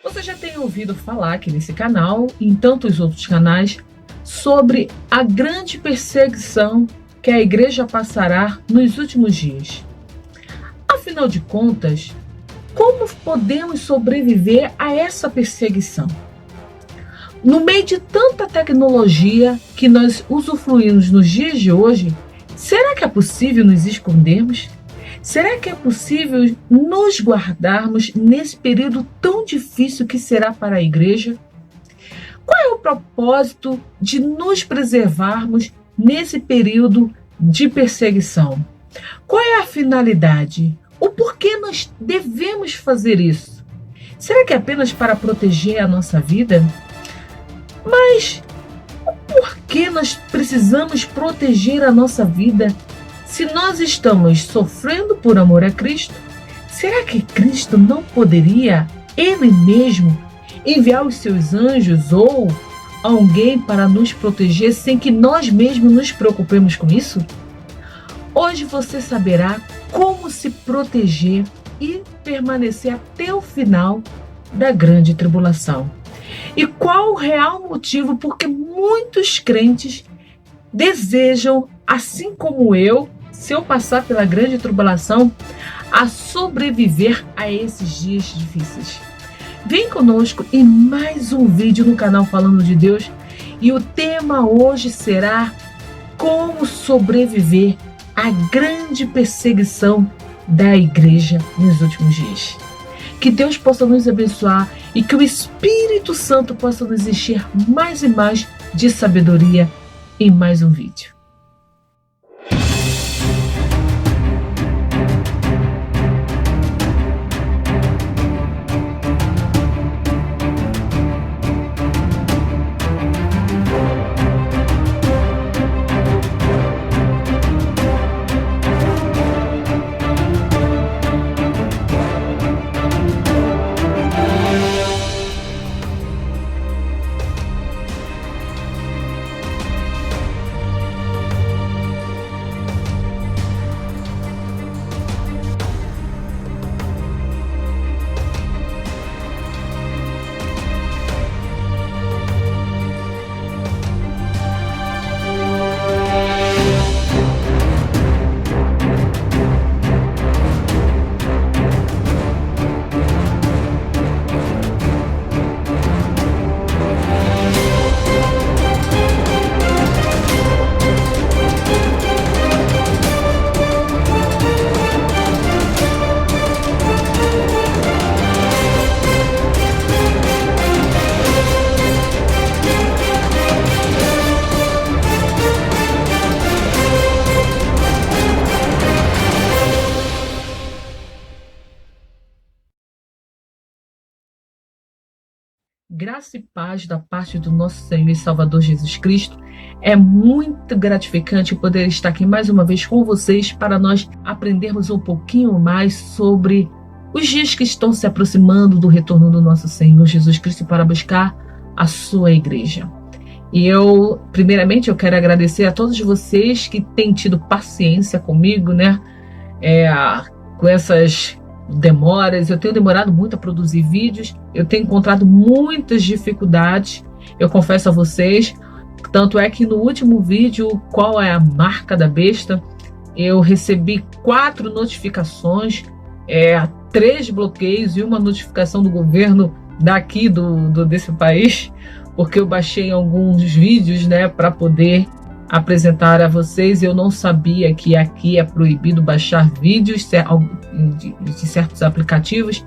Você já tem ouvido falar aqui nesse canal e em tantos outros canais sobre a grande perseguição que a igreja passará nos últimos dias. Afinal de contas, como podemos sobreviver a essa perseguição? No meio de tanta tecnologia que nós usufruímos nos dias de hoje, será que é possível nos escondermos? Será que é possível nos guardarmos nesse período tão difícil que será para a igreja? Qual é o propósito de nos preservarmos nesse período de perseguição? Qual é a finalidade? O porquê nós devemos fazer isso? Será que é apenas para proteger a nossa vida? Mas por que nós precisamos proteger a nossa vida se nós estamos sofrendo por amor a Cristo? Será que Cristo não poderia, Ele mesmo, enviar os seus anjos ou alguém para nos proteger sem que nós mesmos nos preocupemos com isso? Hoje você saberá como se proteger e permanecer até o final da grande tribulação. E qual o real motivo porque muitos crentes desejam, assim como eu, se eu passar pela grande tribulação, a sobreviver a esses dias difíceis. Vem conosco em mais um vídeo no canal Falando de Deus e o tema hoje será como sobreviver à grande perseguição da igreja nos últimos dias. Que Deus possa nos abençoar e que o Espírito Santo possa nos encher mais e mais de sabedoria em mais um vídeo. Graça e paz da parte do nosso Senhor e Salvador Jesus Cristo. É muito gratificante poder estar aqui mais uma vez com vocês para nós aprendermos um pouquinho mais sobre os dias que estão se aproximando do retorno do nosso Senhor Jesus Cristo para buscar a sua igreja. E primeiramente, eu quero agradecer a todos vocês que têm tido paciência comigo, né? Com essas demoras, eu tenho demorado muito a produzir vídeos, eu tenho encontrado muitas dificuldades, eu confesso a vocês, tanto é que no último vídeo, qual é a marca da besta, eu recebi 4 notificações, 3 bloqueios e uma notificação do governo daqui desse país, porque eu baixei alguns vídeos, né, para poder apresentar a vocês. Eu não sabia que aqui é proibido baixar vídeos de certos aplicativos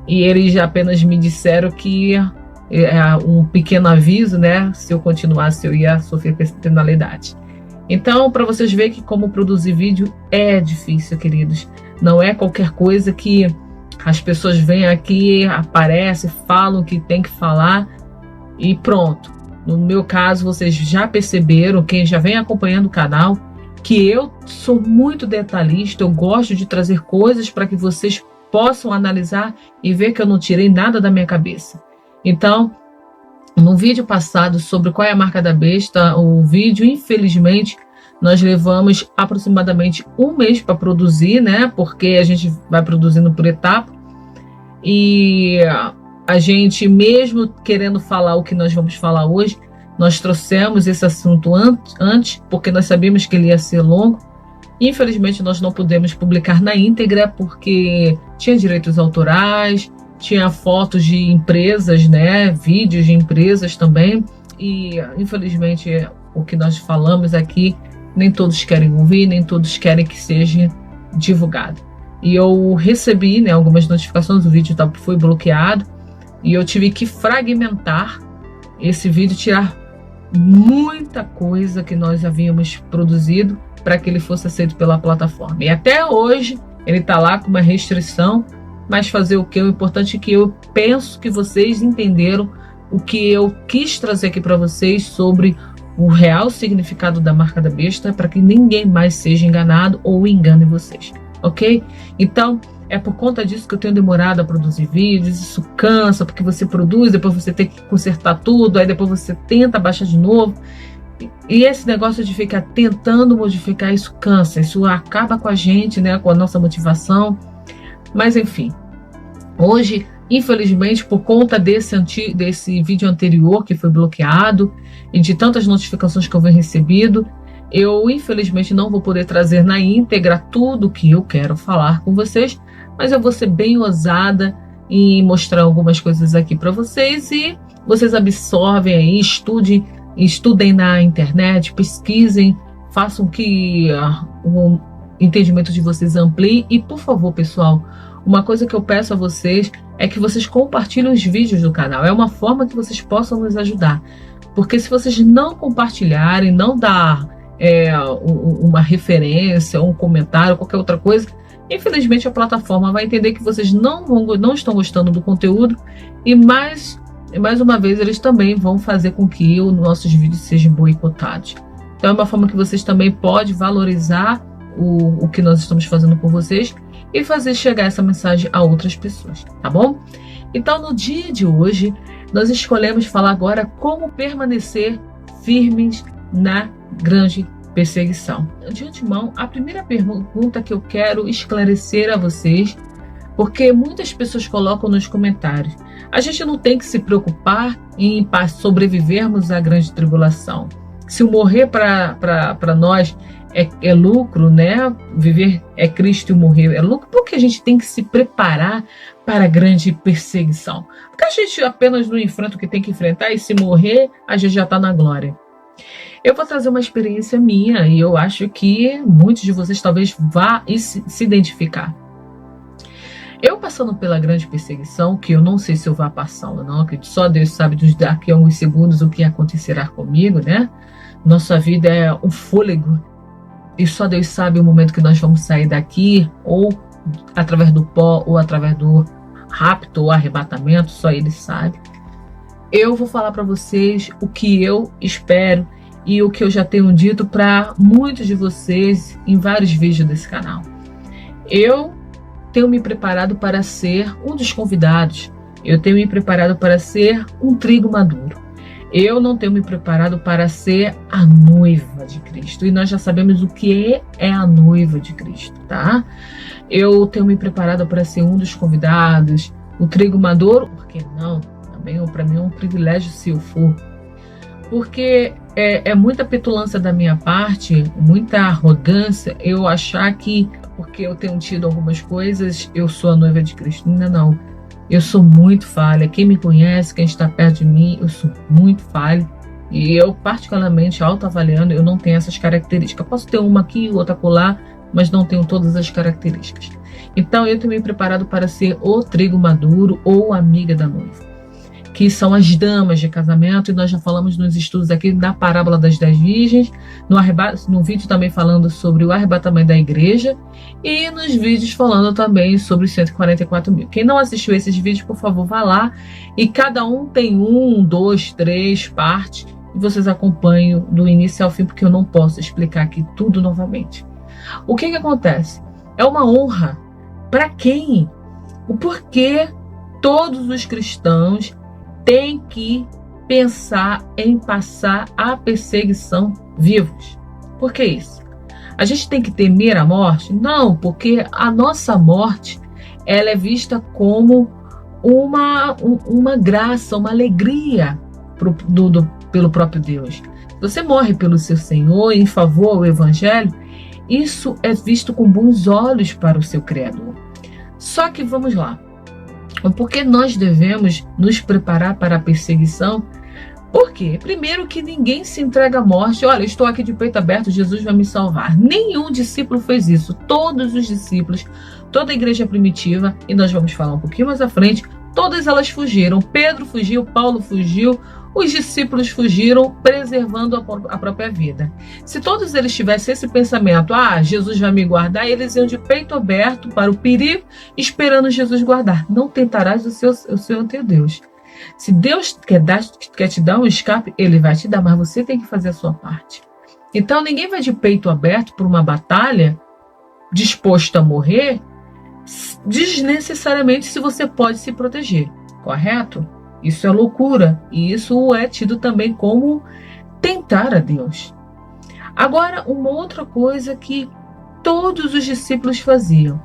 e eles apenas me disseram que um pequeno aviso, né? Se eu continuasse eu ia sofrer penalidade. Então, para vocês verem que como produzir vídeo é difícil, queridos. Não é qualquer coisa que as pessoas vêm aqui, aparecem, falam o que tem que falar e pronto. No meu caso, vocês já perceberam, quem já vem acompanhando o canal, que eu sou muito detalhista, eu gosto de trazer coisas para que vocês possam analisar e ver que eu não tirei nada da minha cabeça. Então, no vídeo passado sobre qual é a marca da besta, o vídeo, infelizmente, nós levamos aproximadamente 1 mês para produzir, né? Porque a gente vai produzindo por etapa. E a gente, mesmo querendo falar o que nós vamos falar hoje, nós trouxemos esse assunto antes, porque nós sabíamos que ele ia ser longo. Infelizmente, nós não pudemos publicar na íntegra, porque tinha direitos autorais, tinha fotos de empresas, né, vídeos de empresas também, e infelizmente o que nós falamos aqui, nem todos querem ouvir, nem todos querem que seja divulgado. E eu recebi, né, algumas notificações, o vídeo foi bloqueado, e eu tive que fragmentar esse vídeo, tirar muita coisa que nós havíamos produzido para que ele fosse aceito pela plataforma. E até hoje ele está lá com uma restrição, mas fazer o que? O importante é que eu penso que vocês entenderam o que eu quis trazer aqui para vocês sobre o real significado da marca da besta, para que ninguém mais seja enganado ou engane vocês, ok? Então, é por conta disso que eu tenho demorado a produzir vídeos. Isso cansa, porque você produz, depois você tem que consertar tudo, aí depois você tenta baixar de novo. E esse negócio de ficar tentando modificar, isso cansa, isso acaba com a gente, né, com a nossa motivação. Mas enfim, hoje, infelizmente, por conta desse vídeo anterior que foi bloqueado e de tantas notificações que eu venho recebido, eu infelizmente não vou poder trazer na íntegra tudo que eu quero falar com vocês, mas eu vou ser bem ousada em mostrar algumas coisas aqui para vocês, e vocês absorvem aí, estudem na internet, pesquisem, façam que o entendimento de vocês amplie. E por favor, pessoal, uma coisa que eu peço a vocês é que vocês compartilhem os vídeos do canal. É uma forma que vocês possam nos ajudar, porque se vocês não compartilharem, não dar uma referência, um comentário, qualquer outra coisa, infelizmente a plataforma vai entender que vocês não estão gostando do conteúdo, e mais uma vez eles também vão fazer com que os nossos vídeos sejam boicotados. Então é uma forma que vocês também podem valorizar o que nós estamos fazendo por vocês e fazer chegar essa mensagem a outras pessoas, tá bom? Então, no dia de hoje, nós escolhemos falar agora como permanecer firmes na grande perseguição. De antemão, a primeira pergunta que eu quero esclarecer a vocês, porque muitas pessoas colocam nos comentários: a gente não tem que se preocupar em sobrevivermos à grande tribulação. Se o morrer para nós é lucro, né? Viver é Cristo e o morrer é lucro. Por que a gente tem que se preparar para a grande perseguição? Porque a gente apenas não enfrenta o que tem que enfrentar, e se morrer, a gente já está na glória. Eu vou trazer uma experiência minha, e eu acho que muitos de vocês talvez vá se identificar. Eu passando pela grande perseguição, que eu não sei se eu vou passar ou não, que só Deus sabe daqui a alguns segundos o que acontecerá comigo, né? Nossa vida é um fôlego, e só Deus sabe o momento que nós vamos sair daqui, ou através do pó, ou através do rapto ou arrebatamento, só Ele sabe. Eu vou falar para vocês o que eu espero e o que eu já tenho dito para muitos de vocês em vários vídeos desse canal. Eu tenho me preparado para ser um dos convidados. Eu tenho me preparado para ser um trigo maduro. Eu não tenho me preparado para ser a noiva de Cristo. E nós já sabemos o que é a noiva de Cristo, tá? Eu tenho me preparado para ser um dos convidados, o trigo maduro. Por que não? Também para mim é um privilégio se eu for. Porque é muita petulância da minha parte, muita arrogância, eu achar que, porque eu tenho tido algumas coisas, eu sou a noiva de Cristo. Não. Eu sou muito falha. Quem me conhece, quem está perto de mim, eu sou muito falha. E eu, particularmente, autoavaliando, eu não tenho essas características. Eu posso ter uma aqui, outra acolá, mas não tenho todas as características. Então, eu tenho me preparado para ser o trigo maduro ou amiga da noiva, que são as damas de casamento, e nós já falamos nos estudos aqui da parábola das 10 virgens, no vídeo também falando sobre o arrebatamento da igreja, e nos vídeos falando também sobre os 144 mil. Quem não assistiu esses vídeos, por favor, vá lá, e cada um tem 1, 2, 3 partes, e vocês acompanham do início ao fim, porque eu não posso explicar aqui tudo novamente. O que acontece? É uma honra. Para quem? O porquê todos os cristãos tem que pensar em passar a perseguição vivos. Por que isso? A gente tem que temer a morte? Não, porque a nossa morte ela é vista como uma graça, uma alegria pelo próprio Deus. Se você morre pelo seu Senhor em favor ao Evangelho, isso é visto com bons olhos para o seu Criador. Só que vamos lá. Por que nós devemos nos preparar para a perseguição? Por quê? Primeiro, que ninguém se entrega à morte. Olha, estou aqui de peito aberto, Jesus vai me salvar. Nenhum discípulo fez isso. Todos os discípulos, toda a igreja primitiva, e nós vamos falar um pouquinho mais à frente, todas elas fugiram. Pedro fugiu, Paulo fugiu, os discípulos fugiram, preservando a própria vida. Se todos eles tivessem esse pensamento, Jesus vai me guardar, eles iam de peito aberto para o perigo, esperando Jesus guardar. Não tentarás o seu teu Deus. Se Deus quer te dar um escape, Ele vai te dar, mas você tem que fazer a sua parte. Então ninguém vai de peito aberto por uma batalha, disposto a morrer, desnecessariamente, se você pode se proteger, correto? Isso é loucura, e isso é tido também como tentar a Deus. Agora, uma outra coisa que todos os discípulos faziam.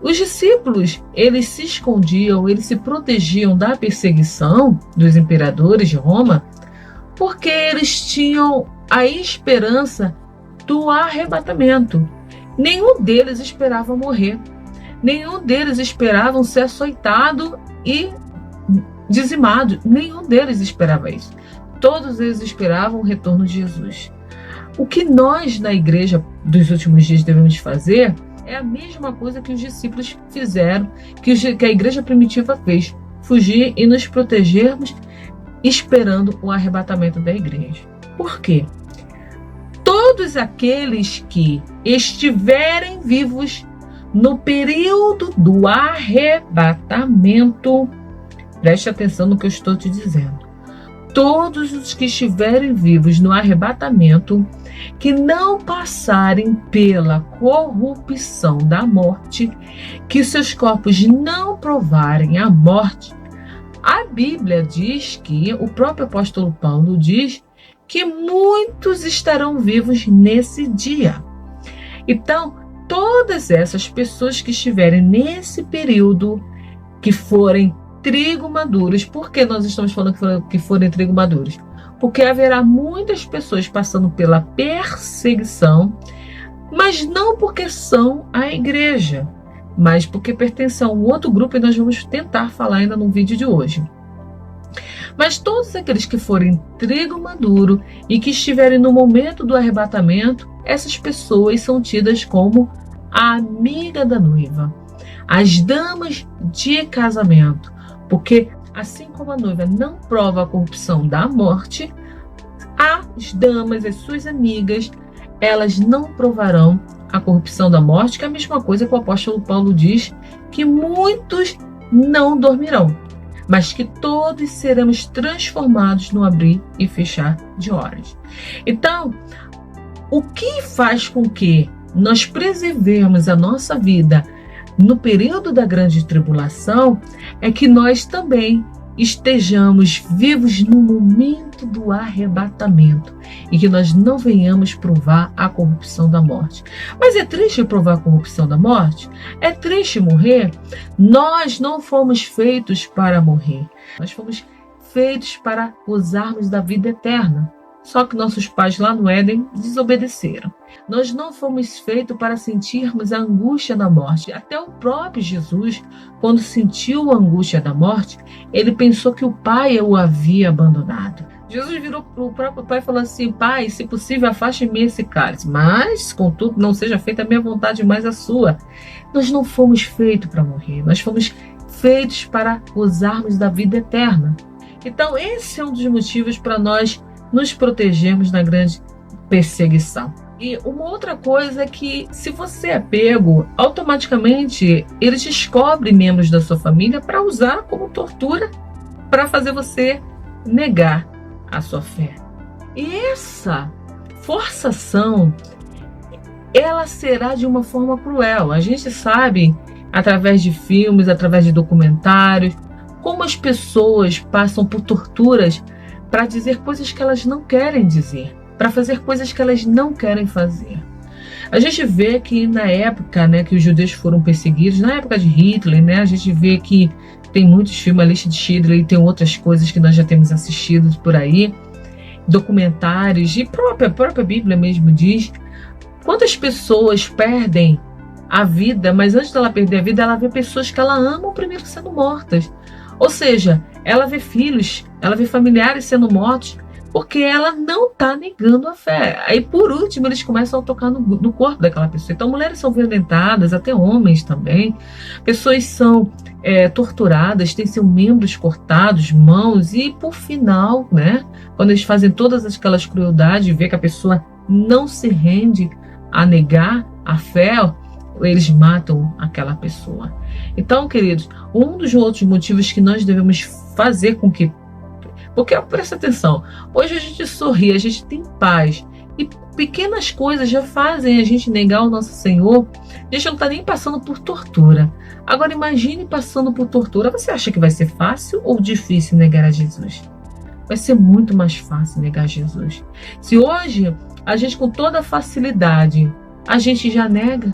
Os discípulos, eles se escondiam, eles se protegiam da perseguição dos imperadores de Roma, porque eles tinham a esperança do arrebatamento. Nenhum deles esperava morrer. Nenhum deles esperava ser açoitado e dizimado. Nenhum deles esperava isso. Todos eles esperavam o retorno de Jesus. O que nós, na igreja dos últimos dias, devemos fazer é a mesma coisa que os discípulos fizeram, que a igreja primitiva fez. Fugir e nos protegermos esperando o arrebatamento da igreja. Por quê? Todos aqueles que estiverem vivos no período do arrebatamento, preste atenção no que eu estou te dizendo. Todos os que estiverem vivos no arrebatamento, que não passarem pela corrupção da morte, que seus corpos não provarem a morte, a Bíblia diz que, o próprio apóstolo Paulo diz, que muitos estarão vivos nesse dia. Então, todas essas pessoas que estiverem nesse período, que forem trigo maduros. Por que nós estamos falando que forem trigo maduros? Porque haverá muitas pessoas passando pela perseguição, mas não porque são a igreja, mas porque pertencem a um outro grupo, e nós vamos tentar falar ainda no vídeo de hoje. Mas todos aqueles que forem trigo maduro e que estiverem no momento do arrebatamento, essas pessoas são tidas como a amiga da noiva, as damas de casamento, porque assim como a noiva não prova a corrupção da morte, as damas, as suas amigas, elas não provarão a corrupção da morte, que é a mesma coisa que o apóstolo Paulo diz, que muitos não dormirão, mas que todos seremos transformados no abrir e fechar de olhos. Então, o que faz com que nós preservemos a nossa vida no período da grande tribulação é que nós também estejamos vivos no momento do arrebatamento e que nós não venhamos provar a corrupção da morte. Mas é triste provar a corrupção da morte? É triste morrer? Nós não fomos feitos para morrer. Nós fomos feitos para gozarmos da vida eterna. Só que nossos pais lá no Éden desobedeceram. Nós não fomos feitos para sentirmos a angústia da morte. Até o próprio Jesus, quando sentiu a angústia da morte, ele pensou que o Pai o havia abandonado. Jesus virou para o próprio Pai e falou assim: Pai, se possível, afaste-me esse cálice, mas, contudo, não seja feita a minha vontade, mas a sua. Nós não fomos feitos para morrer. Nós fomos feitos para gozarmos da vida eterna. Então, esse é um dos motivos para nós nos protegemos na grande perseguição. E uma outra coisa é que, se você é pego, automaticamente eles descobrem membros da sua família para usar como tortura, para fazer você negar a sua fé. E essa forçação, ela será de uma forma cruel. A gente sabe, através de filmes, através de documentários, como as pessoas passam por torturas para dizer coisas que elas não querem dizer, para fazer coisas que elas não querem fazer. A gente vê que na época, que os judeus foram perseguidos, na época de Hitler, a gente vê que tem muitos filmes, a lista de Schindler, e tem outras coisas que nós já temos assistido por aí, documentários, e a própria Bíblia mesmo diz, quantas pessoas perdem a vida, mas antes dela perder a vida, ela vê pessoas que ela ama primeiro sendo mortas. Ou seja, ela vê filhos, ela vê familiares sendo mortos, porque ela não está negando a fé. Aí, por último, eles começam a tocar no corpo daquela pessoa. Então, mulheres são violentadas, até homens também. Pessoas são torturadas, têm seus membros cortados, mãos. E, por final, né, quando eles fazem todas aquelas crueldades, vê que a pessoa não se rende a negar a fé, eles matam aquela pessoa. Então, queridos, um dos outros motivos que nós devemos fazer com que... Porque, presta atenção, hoje a gente sorri, a gente tem paz, e pequenas coisas já fazem a gente negar o nosso Senhor. A gente não está nem passando por tortura. Agora, imagine passando por tortura. Você acha que vai ser fácil ou difícil negar a Jesus? Vai ser muito mais fácil negar Jesus. Se hoje a gente, com toda facilidade, a gente já nega,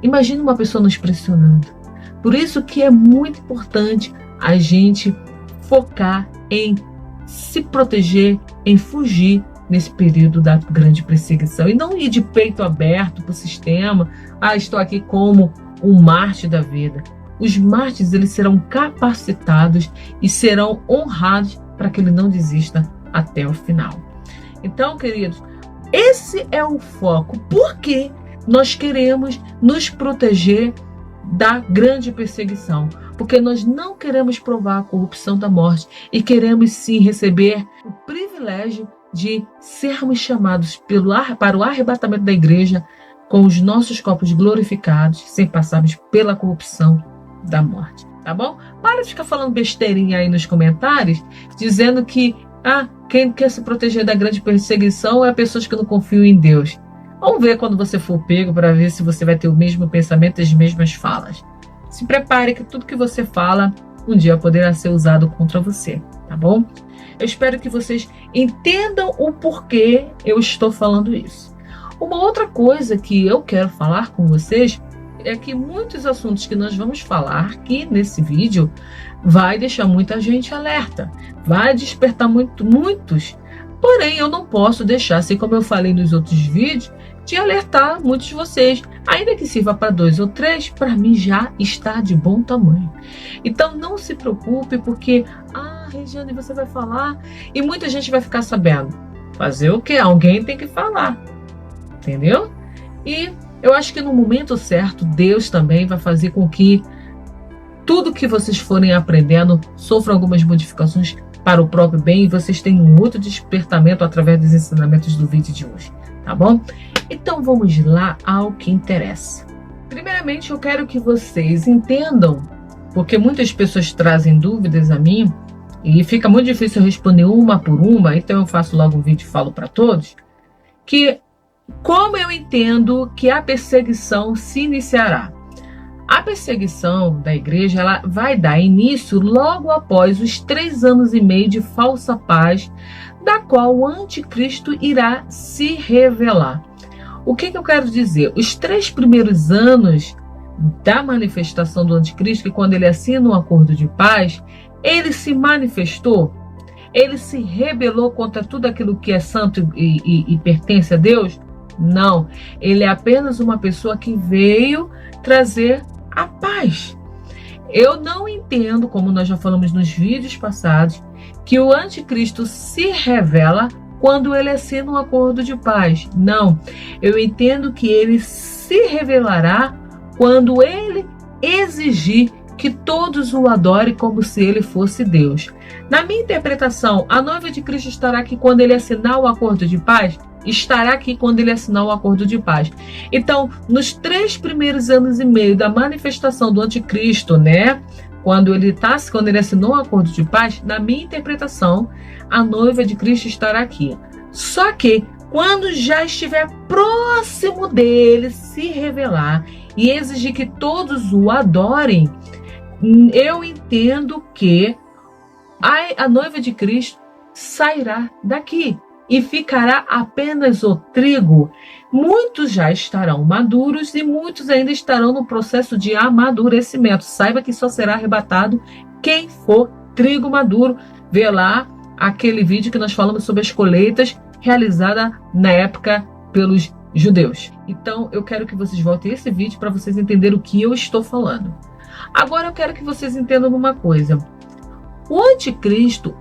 imagine uma pessoa nos pressionando. Por isso que é muito importante a gente focar em se proteger, em fugir nesse período da grande perseguição. E não ir de peito aberto para o sistema. Estou aqui como um mártir da vida. Os mártires, eles serão capacitados e serão honrados para que ele não desista até o final. Então, queridos, esse é o foco. Por que nós queremos nos proteger da grande perseguição? Porque nós não queremos provar a corrupção da morte e queremos sim receber o privilégio de sermos chamados para o arrebatamento da igreja com os nossos corpos glorificados, sem passarmos pela corrupção da morte. Tá bom? Para de ficar falando besteirinha aí nos comentários, dizendo que quem quer se proteger da grande perseguição é pessoas que não confiam em Deus. Vamos ver quando você for pego para ver se você vai ter o mesmo pensamento e as mesmas falas. Se prepare que tudo que você fala um dia poderá ser usado contra você, tá bom? Eu espero que vocês entendam o porquê eu estou falando isso. Uma outra coisa que eu quero falar com vocês é que muitos assuntos que nós vamos falar aqui nesse vídeo vai deixar muita gente alerta, vai despertar muitos. Porém, eu não posso deixar, assim como eu falei nos outros vídeos, de alertar muitos de vocês. Ainda que sirva para 2 ou 3, para mim já está de bom tamanho. Então, não se preocupe, porque, Regiane, você vai falar e muita gente vai ficar sabendo. Fazer o quê? Alguém tem que falar. Entendeu? E eu acho que no momento certo, Deus também vai fazer com que tudo que vocês forem aprendendo sofra algumas modificações para o próprio bem e vocês tenham um outro despertamento através dos ensinamentos do vídeo de hoje, tá bom? Então vamos lá ao que interessa. Primeiramente, eu quero que vocês entendam, porque muitas pessoas trazem dúvidas a mim e fica muito difícil eu responder uma por uma, então eu faço logo um vídeo e falo para todos, que como eu entendo que a perseguição se iniciará. A perseguição da igreja ela vai dar início logo após os 3 anos e meio de falsa paz, da qual o anticristo irá se revelar. O que eu quero dizer? Os 3 primeiros anos da manifestação do anticristo, que quando ele assina um acordo de paz, ele se manifestou, ele se rebelou contra tudo aquilo que é santo e pertence a Deus? Não, ele é apenas uma pessoa que veio trazer a paz. Eu não entendo, como nós já falamos nos vídeos passados, que o anticristo se revela quando ele assina um acordo de paz. Não, eu entendo que ele se revelará quando ele exigir que todos o adorem como se ele fosse Deus. Na minha interpretação, a noiva de Cristo estará aqui quando ele assinar o acordo de paz? Estará aqui quando ele assinar o acordo de paz. Então, nos 3 primeiros anos e meio da manifestação do anticristo, né? Quando ele assinou o acordo de paz, na minha interpretação, a noiva de Cristo estará aqui. Só que, quando já estiver próximo dele se revelar e exigir que todos o adorem, eu entendo que a noiva de Cristo sairá daqui e ficará apenas o trigo. Muitos já estarão maduros e muitos ainda estarão no processo de amadurecimento. Saiba que só será arrebatado quem for trigo maduro. Vê lá aquele vídeo que nós falamos sobre as colheitas realizadas na época pelos judeus. Então eu quero que vocês voltem a esse vídeo para vocês entenderem o que eu estou falando. Agora eu quero que vocês entendam uma coisa. O anticristo,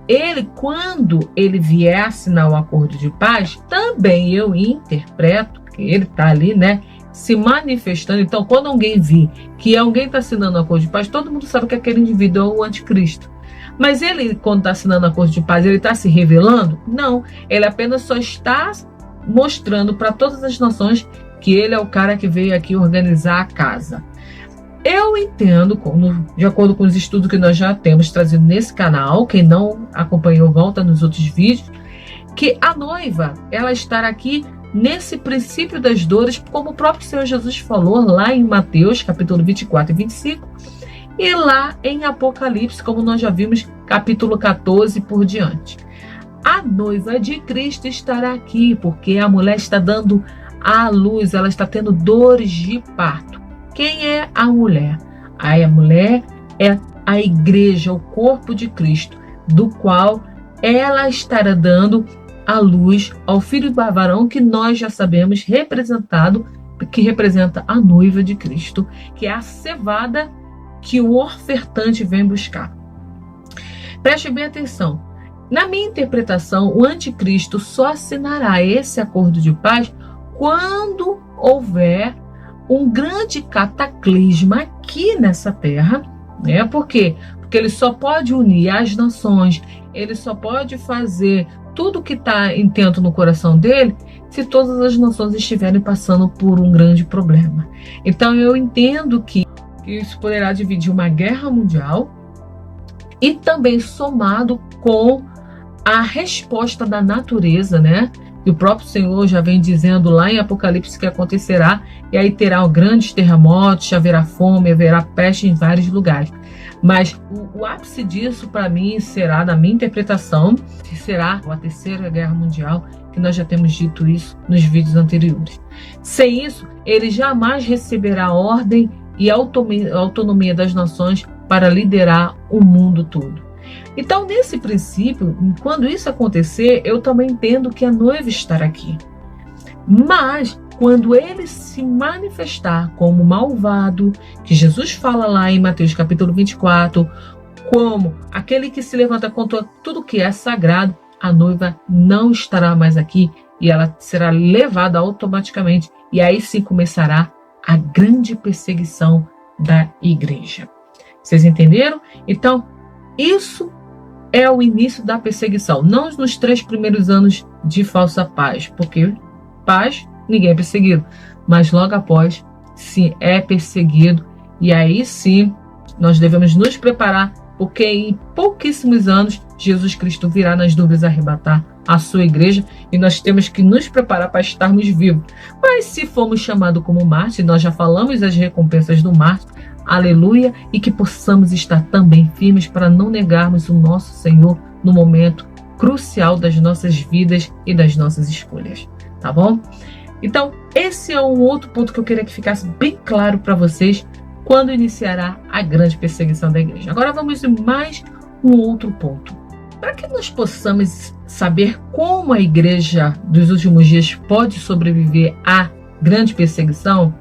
quando ele vier assinar o acordo de paz, também eu interpreto que ele está ali, né, se manifestando. Então, quando alguém vir que alguém está assinando o acordo de paz, todo mundo sabe que aquele indivíduo é o anticristo. Mas ele, quando está assinando o acordo de paz, ele está se revelando? Não, ele apenas só está mostrando para todas as nações que ele é o cara que veio aqui organizar a casa. Eu entendo, de acordo com os estudos que nós já temos trazido nesse canal, quem não acompanhou, volta nos outros vídeos, que a noiva, ela estará aqui nesse princípio das dores, como o próprio Senhor Jesus falou lá em Mateus, capítulo 24 e 25, e lá em Apocalipse, como nós já vimos, capítulo 14 por diante. A noiva de Cristo estará aqui, porque a mulher está dando à luz, ela está tendo dores de parto. Quem é a mulher? Aí a mulher é a igreja, o corpo de Cristo, do qual ela estará dando a luz ao filho do varão, que nós já sabemos representado, que representa a noiva de Cristo, que é a cevada que o ofertante vem buscar. Preste bem atenção. Na minha interpretação, o anticristo só assinará esse acordo de paz quando houver um grande cataclisma aqui nessa terra, né? Por quê? Porque ele só pode unir as nações, ele só pode fazer tudo que está intento no coração dele se todas as nações estiverem passando por um grande problema. Então eu entendo que isso poderá dividir uma guerra mundial e também somado com a resposta da natureza, né? E o próprio Senhor já vem dizendo lá em Apocalipse que acontecerá, e aí terá grandes terremotos, haverá fome, haverá peste em vários lugares. Mas o ápice disso, para mim, será, na minha interpretação, que será a Terceira Guerra Mundial, que nós já temos dito isso nos vídeos anteriores. Sem isso, ele jamais receberá ordem e autonomia das nações para liderar o mundo todo. Então, nesse princípio, quando isso acontecer, eu também entendo que a noiva estará aqui. Mas, quando ele se manifestar como malvado, que Jesus fala lá em Mateus capítulo 24, como aquele que se levanta contra tudo que é sagrado, a noiva não estará mais aqui e ela será levada automaticamente. E aí sim começará a grande perseguição da igreja. Vocês entenderam? Então, isso é o início da perseguição, não nos 3 primeiros anos de falsa paz, porque paz, ninguém é perseguido, mas logo após, sim, é perseguido, e aí sim, nós devemos nos preparar, porque em pouquíssimos anos, Jesus Cristo virá nas nuvens arrebatar a sua igreja, e nós temos que nos preparar para estarmos vivos. Mas se formos chamados como mártir, nós já falamos as recompensas do mártir, aleluia, e que possamos estar também firmes para não negarmos o nosso Senhor no momento crucial das nossas vidas e das nossas escolhas, tá bom? Então, esse é um outro ponto que eu queria que ficasse bem claro para vocês quando iniciará a grande perseguição da igreja. Agora vamos em mais um outro ponto. Para que nós possamos saber como a igreja dos últimos dias pode sobreviver à grande perseguição,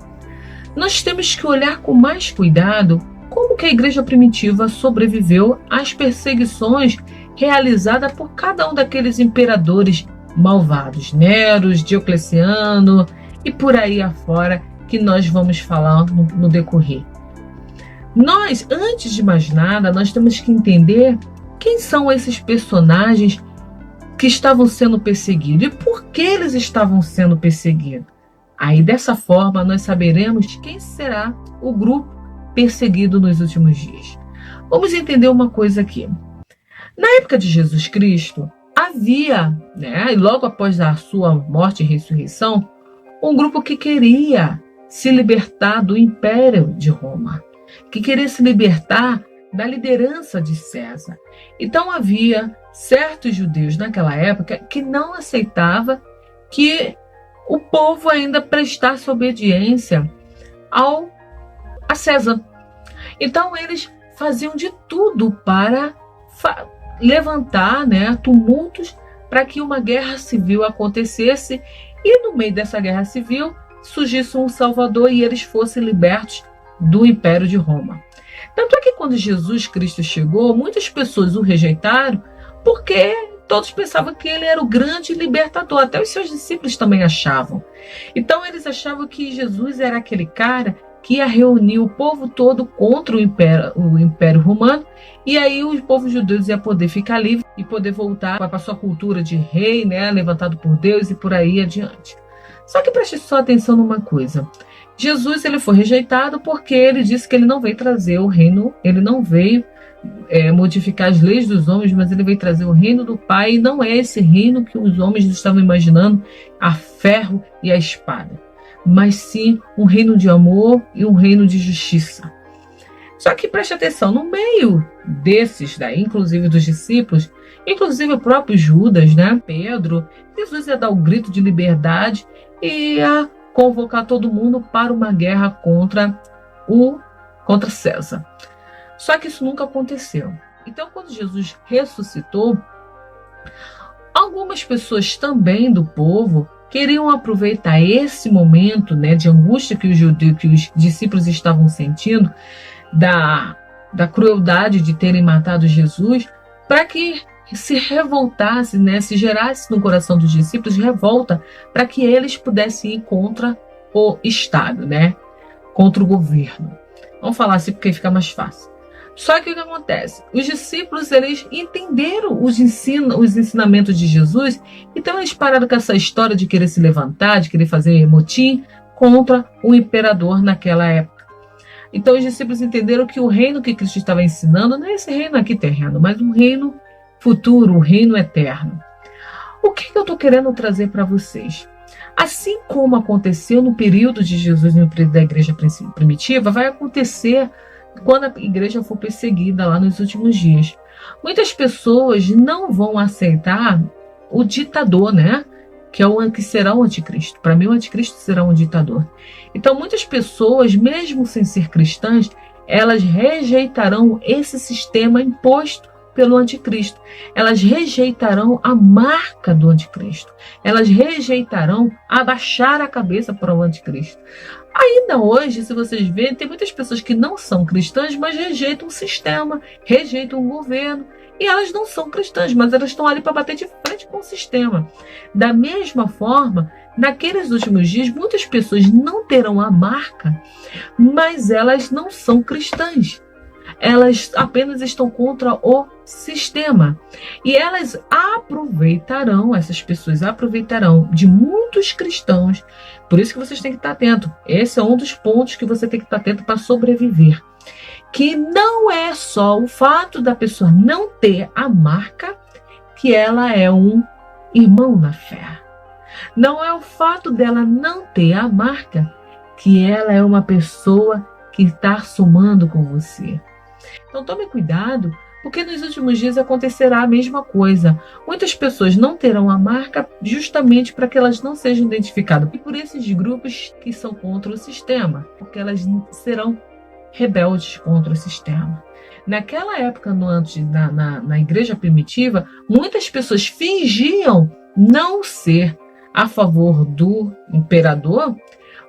nós temos que olhar com mais cuidado como que a igreja primitiva sobreviveu às perseguições realizadas por cada um daqueles imperadores malvados, Nero, Diocleciano e por aí afora, que nós vamos falar no decorrer. Nós, antes de mais nada, nós temos que entender quem são esses personagens que estavam sendo perseguidos e por que eles estavam sendo perseguidos. Aí, dessa forma, nós saberemos quem será o grupo perseguido nos últimos dias. Vamos entender uma coisa aqui. Na época de Jesus Cristo, havia, e logo após a sua morte e ressurreição, um grupo que queria se libertar do Império de Roma, que queria se libertar da liderança de César. Então havia certos judeus naquela época que não aceitavam que o povo ainda prestasse obediência a César. Então eles faziam de tudo para levantar, né, tumultos para que uma guerra civil acontecesse e no meio dessa guerra civil surgisse um Salvador e eles fossem libertos do Império de Roma. Tanto é que quando Jesus Cristo chegou, muitas pessoas o rejeitaram porque todos pensavam que ele era o grande libertador, até os seus discípulos também achavam. Então eles achavam que Jesus era aquele cara que ia reunir o povo todo contra o Império Romano, e aí o povo judeu ia poder ficar livre e poder voltar para a sua cultura de rei, né, levantado por Deus e por aí adiante. Só que preste só atenção numa coisa. Jesus ele foi rejeitado porque ele disse que ele não veio trazer o reino, ele não veio modificar as leis dos homens, mas ele veio trazer o reino do Pai, e não é esse reino que os homens estavam imaginando, a ferro e a espada, mas sim um reino de amor e um reino de justiça. Só que preste atenção, no meio desses daí, inclusive dos discípulos, inclusive o próprio Judas, né, Pedro, Jesus ia dar o grito de liberdade e ia convocar todo mundo para uma guerra contra César. Só que isso nunca aconteceu. Então, quando Jesus ressuscitou, algumas pessoas também do povo queriam aproveitar esse momento, né, de angústia que os discípulos estavam sentindo, da crueldade de terem matado Jesus, para que se revoltasse, né, se gerasse no coração dos discípulos revolta, para que eles pudessem ir contra o Estado, né, contra o governo. Vamos falar assim porque fica mais fácil. Só que o que acontece? Os discípulos, eles entenderam os ensinamentos de Jesus, então eles pararam com essa história de querer se levantar, de querer fazer motim contra o imperador naquela época. Então os discípulos entenderam que o reino que Cristo estava ensinando não é esse reino aqui terreno, mas um reino futuro, um reino eterno. O que eu estou querendo trazer para vocês? Assim como aconteceu no período de Jesus, no período da igreja primitiva, vai acontecer quando a igreja for perseguida lá nos últimos dias. Muitas pessoas não vão aceitar o ditador, né? Que será o anticristo. Para mim, o anticristo será um ditador. Então, muitas pessoas, mesmo sem ser cristãs, elas rejeitarão esse sistema imposto pelo anticristo. Elas rejeitarão a marca do anticristo. Elas rejeitarão abaixar a cabeça para o anticristo. Ainda hoje, se vocês verem, tem muitas pessoas que não são cristãs, mas rejeitam o sistema, rejeitam o governo, e elas não são cristãs, mas elas estão ali para bater de frente com o sistema. Da mesma forma, naqueles últimos dias, muitas pessoas não terão a marca, mas elas não são cristãs. Elas apenas estão contra o sistema. E elas aproveitarão, essas pessoas aproveitarão de muitos cristãos. Por isso que vocês têm que estar atento. Esse é um dos pontos que você tem que estar atento para sobreviver. Que não é só o fato da pessoa não ter a marca que ela é um irmão na fé. Não é o fato dela não ter a marca que ela é uma pessoa que está somando com você. Então tome cuidado, porque nos últimos dias acontecerá a mesma coisa. Muitas pessoas não terão a marca justamente para que elas não sejam identificadas. E por esses grupos que são contra o sistema, porque elas serão rebeldes contra o sistema. Naquela época, na igreja primitiva, muitas pessoas fingiam não ser a favor do imperador.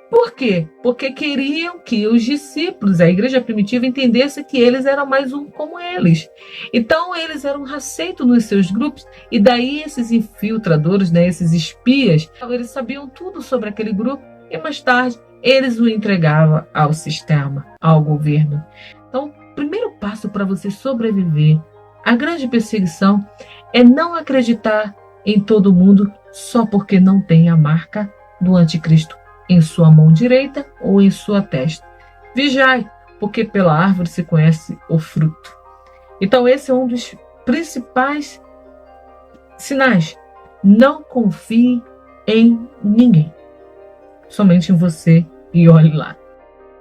Por quê? Porque queriam que os discípulos, a igreja primitiva, entendesse que eles eram mais um como eles. Então, eles eram aceitos nos seus grupos, e daí esses infiltradores, né, esses espias, eles sabiam tudo sobre aquele grupo, e mais tarde eles o entregavam ao sistema, ao governo. Então, o primeiro passo para você sobreviver à grande perseguição é não acreditar em todo mundo só porque não tem a marca do anticristo em sua mão direita ou em sua testa. Vigiai, porque pela árvore se conhece o fruto. Então esse é um dos principais sinais. Não confie em ninguém. Somente em você e olhe lá.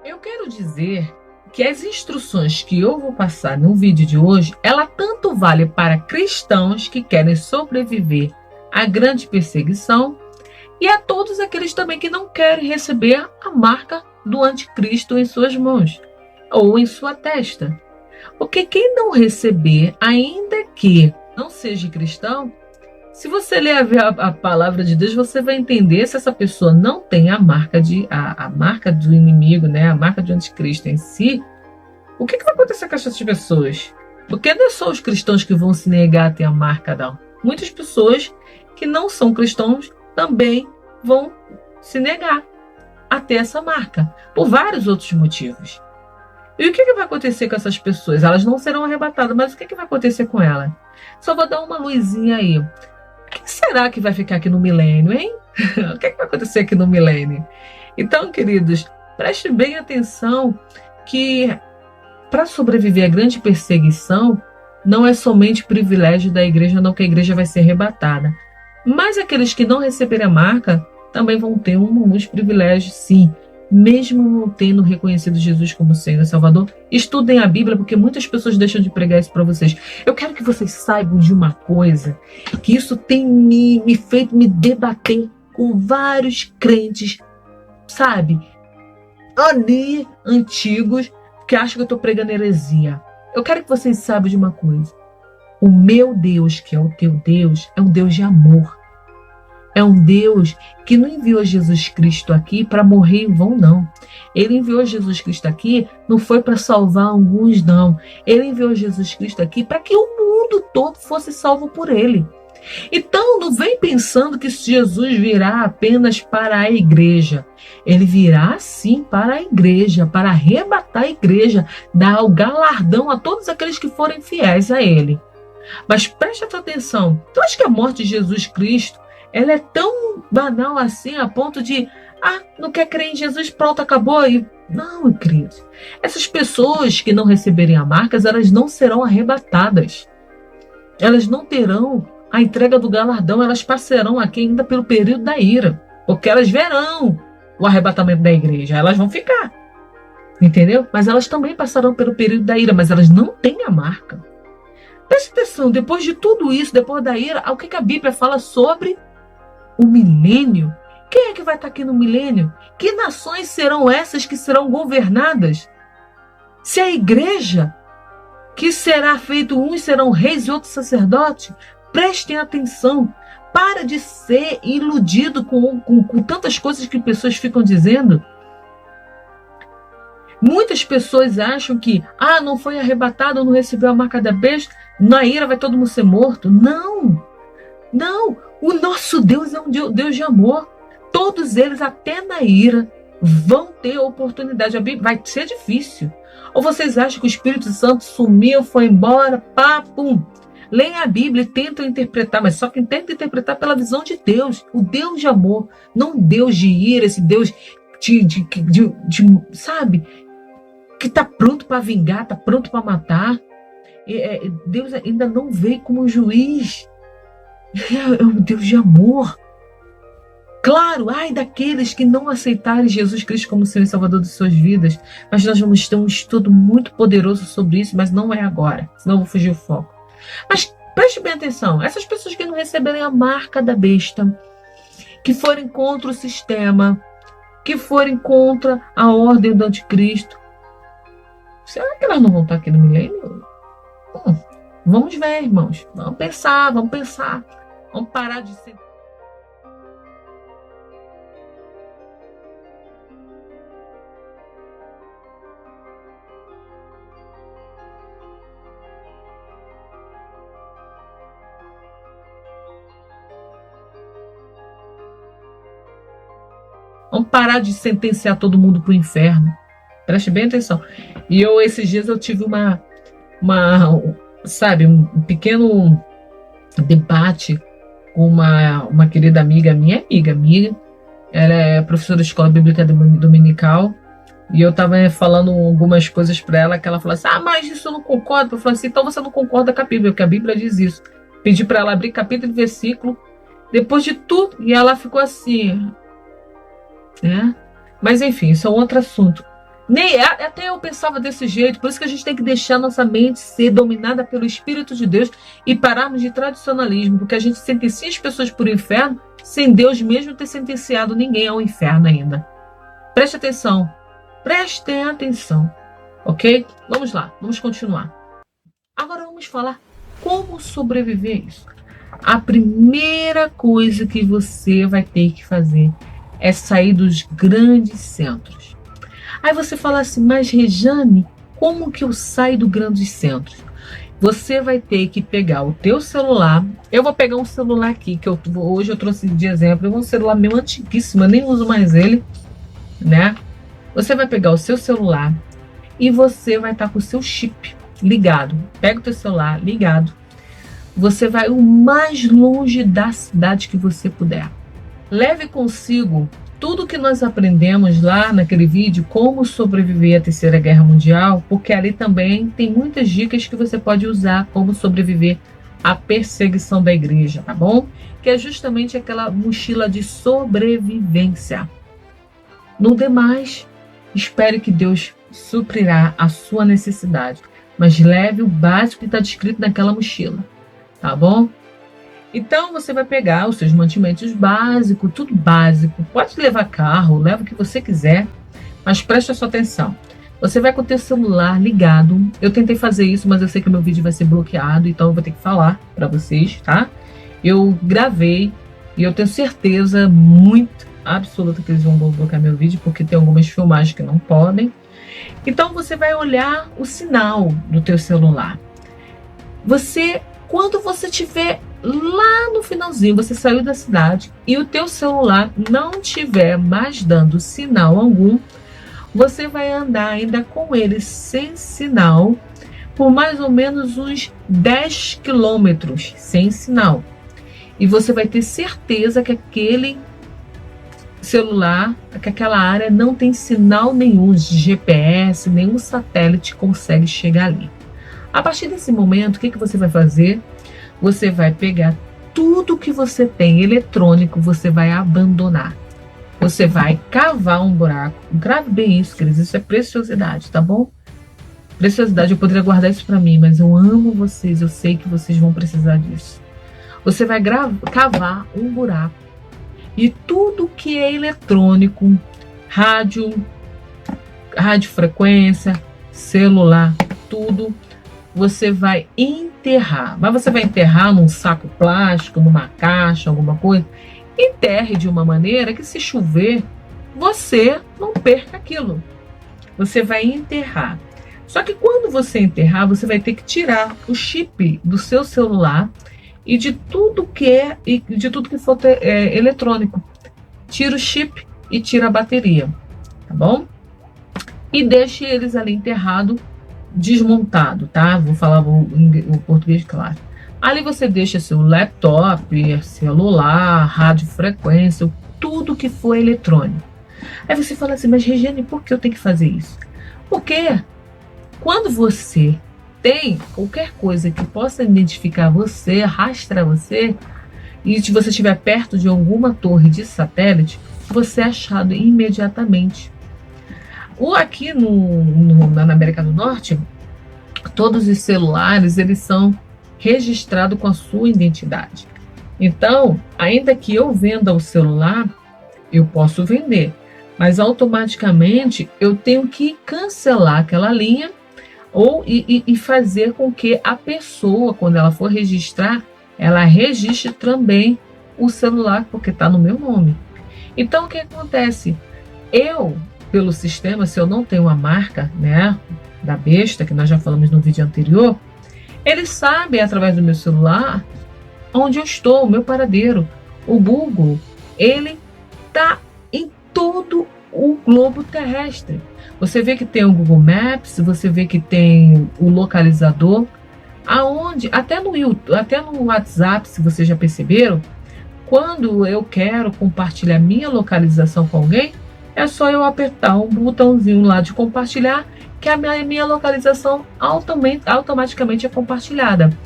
Eu quero dizer que as instruções que eu vou passar no vídeo de hoje, ela tanto vale para cristãos que querem sobreviver à grande perseguição, e a todos aqueles também que não querem receber a marca do anticristo em suas mãos ou em sua testa. Porque quem não receber, ainda que não seja cristão, se você ler a palavra de Deus, você vai entender se essa pessoa não tem a marca do inimigo, né? A marca do anticristo em si. O que vai acontecer com essas pessoas? Porque não é só os cristãos que vão se negar a ter a marca, não. Muitas pessoas que não são cristãos também vão se negar a ter essa marca, por vários outros motivos. E o que vai acontecer com essas pessoas? Elas não serão arrebatadas, mas o que vai acontecer com elas? Só vou dar uma luzinha aí. O que será que vai ficar aqui no milênio, hein? O que vai acontecer aqui no milênio? Então, queridos, preste bem atenção que para sobreviver à grande perseguição, não é somente privilégio da igreja, não que a igreja vai ser arrebatada. Mas aqueles que não receberem a marca também vão ter alguns privilégios, sim, mesmo não tendo reconhecido Jesus como Senhor e Salvador. Estudem a Bíblia, porque muitas pessoas deixam de pregar isso para vocês. Eu quero que vocês saibam de uma coisa, que isso tem me feito me debater com vários crentes, sabe, ali antigos, que acham que eu estou pregando heresia. Eu quero que vocês saibam de uma coisa. O meu Deus, que é o teu Deus, é um Deus de amor. É um Deus que não enviou Jesus Cristo aqui para morrer em vão, não. Ele enviou Jesus Cristo aqui, não foi para salvar alguns, não. Ele enviou Jesus Cristo aqui para que o mundo todo fosse salvo por ele. Então, não vem pensando que Jesus virá apenas para a igreja. Ele virá, sim, para a igreja, para arrebatar a igreja, dar o galardão a todos aqueles que forem fiéis a ele. Mas preste atenção. Tu acha que a morte de Jesus Cristo ela é tão banal assim, a ponto de, não quer crer em Jesus, pronto, acabou? E não, queridos. Essas pessoas que não receberem a marca, elas não serão arrebatadas. Elas não terão a entrega do galardão, elas passarão aqui ainda pelo período da ira, porque elas verão o arrebatamento da igreja, elas vão ficar, entendeu? Mas elas também passarão pelo período da ira, mas elas não têm a marca. Preste atenção, depois de tudo isso, depois da ira, o que a Bíblia fala sobre o milênio? Quem é que vai estar aqui no milênio? Que nações serão essas que serão governadas? Se a igreja, que será feito, uns serão reis e outros sacerdotes. Prestem atenção. Para de ser iludido com tantas coisas que pessoas ficam dizendo. Muitas pessoas acham que, não foi arrebatado, não recebeu a marca da besta, na ira vai todo mundo ser morto. Não, não. O nosso Deus é um Deus de amor. Todos eles, até na ira, vão ter oportunidade. A Bíblia vai ser difícil. Ou vocês acham que o Espírito Santo sumiu, foi embora, pum. Leem a Bíblia e tentam interpretar, mas só que tentam interpretar pela visão de Deus, o Deus de amor, não Deus de ira, esse Deus sabe, que está pronto para vingar, está pronto para matar. Deus ainda não veio como juiz, é um Deus de amor. Claro, daqueles que não aceitarem Jesus Cristo como Senhor e Salvador de suas vidas, mas nós vamos ter um estudo muito poderoso sobre isso, mas não é agora, senão eu vou fugir o foco. Mas preste bem atenção, essas pessoas que não receberem a marca da besta, que forem contra o sistema, que forem contra a ordem do anticristo, será que elas não vão estar aqui no milênio? Vamos ver, irmãos, vamos pensar, vamos parar de ser... Vamos parar de sentenciar todo mundo para o inferno. Preste bem atenção. E esses dias eu tive um pequeno debate com uma querida amiga minha. Ela é professora de escola bíblica dominical. E eu estava falando algumas coisas para ela, que ela falou assim, mas isso eu não concordo. Eu falei assim, então você não concorda com a Bíblia, porque a Bíblia diz isso. Pedi para ela abrir capítulo e versículo, depois de tudo, e ela ficou assim... Mas enfim, isso é um outro assunto. Até eu pensava desse jeito, por isso que a gente tem que deixar nossa mente ser dominada pelo Espírito de Deus e pararmos de tradicionalismo, porque a gente sentencia as pessoas por inferno sem Deus mesmo ter sentenciado ninguém ao inferno ainda. Prestem atenção. ok? Vamos lá, vamos continuar. Agora vamos falar como sobreviver a isso. A primeira coisa que você vai ter que fazer é sair dos grandes centros. Aí você fala assim, mas Rejane, como que eu saio dos grandes centros? Você vai ter que pegar o teu celular. Eu vou pegar um celular aqui, que hoje eu trouxe de exemplo, um celular meu antiguíssimo, eu nem uso mais ele, né? Você vai pegar o seu celular e você vai estar com o seu chip ligado. Pega o teu celular ligado. Você vai o mais longe da cidade que você puder. Leve consigo tudo que nós aprendemos lá naquele vídeo, como sobreviver à Terceira Guerra Mundial, porque ali também tem muitas dicas que você pode usar como sobreviver à perseguição da igreja, tá bom? Que é justamente aquela mochila de sobrevivência. No demais, espere que Deus suprirá a sua necessidade, mas leve o básico que está descrito naquela mochila, tá bom? Então você vai pegar os seus mantimentos básicos, tudo básico. Pode levar carro, leva o que você quiser, mas preste a sua atenção. Você vai com o teu celular ligado. Eu tentei fazer isso, mas eu sei que o meu vídeo vai ser bloqueado, então eu vou ter que falar para vocês, tá? Eu gravei e eu tenho certeza muito absoluta que eles vão bloquear meu vídeo, porque tem algumas filmagens que não podem. Então você vai olhar o sinal do teu celular. Quando você tiver lá no finalzinho, você saiu da cidade e o teu celular não tiver mais dando sinal algum, você vai andar ainda com ele sem sinal por mais ou menos uns 10 quilômetros sem sinal. E você vai ter certeza que aquele celular, que aquela área não tem sinal nenhum de GPS, nenhum satélite consegue chegar ali. A partir desse momento, o que você vai fazer? Você vai pegar tudo que você tem eletrônico, você vai abandonar. Você vai cavar um buraco. Grave bem isso, queridos. Isso é preciosidade, tá bom? Preciosidade, eu poderia guardar isso para mim, mas eu amo vocês. Eu sei que vocês vão precisar disso. Você vai cavar um buraco. E tudo que é eletrônico, radiofrequência, celular, tudo, você vai enterrar. Mas você vai enterrar num saco plástico, numa caixa, alguma coisa. Enterre de uma maneira que, se chover, você não perca aquilo. Você vai enterrar. Só que quando você enterrar, você vai ter que tirar o chip do seu celular e de tudo que for eletrônico. Tira o chip e tira a bateria, tá bom? E deixe eles ali enterrado, desmontado, tá? Vou falar o português claro. Ali você deixa seu laptop, celular, radiofrequência, tudo que for eletrônico. Aí você fala assim, mas Regiane, por que eu tenho que fazer isso? Porque quando você tem qualquer coisa que possa identificar você, rastrear você, e se você estiver perto de alguma torre de satélite, você é achado imediatamente. Aqui na América do Norte, todos os celulares, eles são registrados com a sua identidade. Então, ainda que eu venda o celular, eu posso vender, mas automaticamente eu tenho que cancelar aquela linha e fazer com que a pessoa, quando ela for registrar, ela registre também o celular, porque está no meu nome. Então, o que acontece? Pelo sistema, se eu não tenho a marca, né, da besta, que nós já falamos no vídeo anterior, ele sabe, através do meu celular, onde eu estou, o meu paradeiro. O Google, ele está em todo o globo terrestre. Você vê que tem o Google Maps, você vê que tem o localizador, até no WhatsApp, se vocês já perceberam, quando eu quero compartilhar minha localização com alguém, é só eu apertar um botãozinho lá de compartilhar, que a minha localização automaticamente é compartilhada.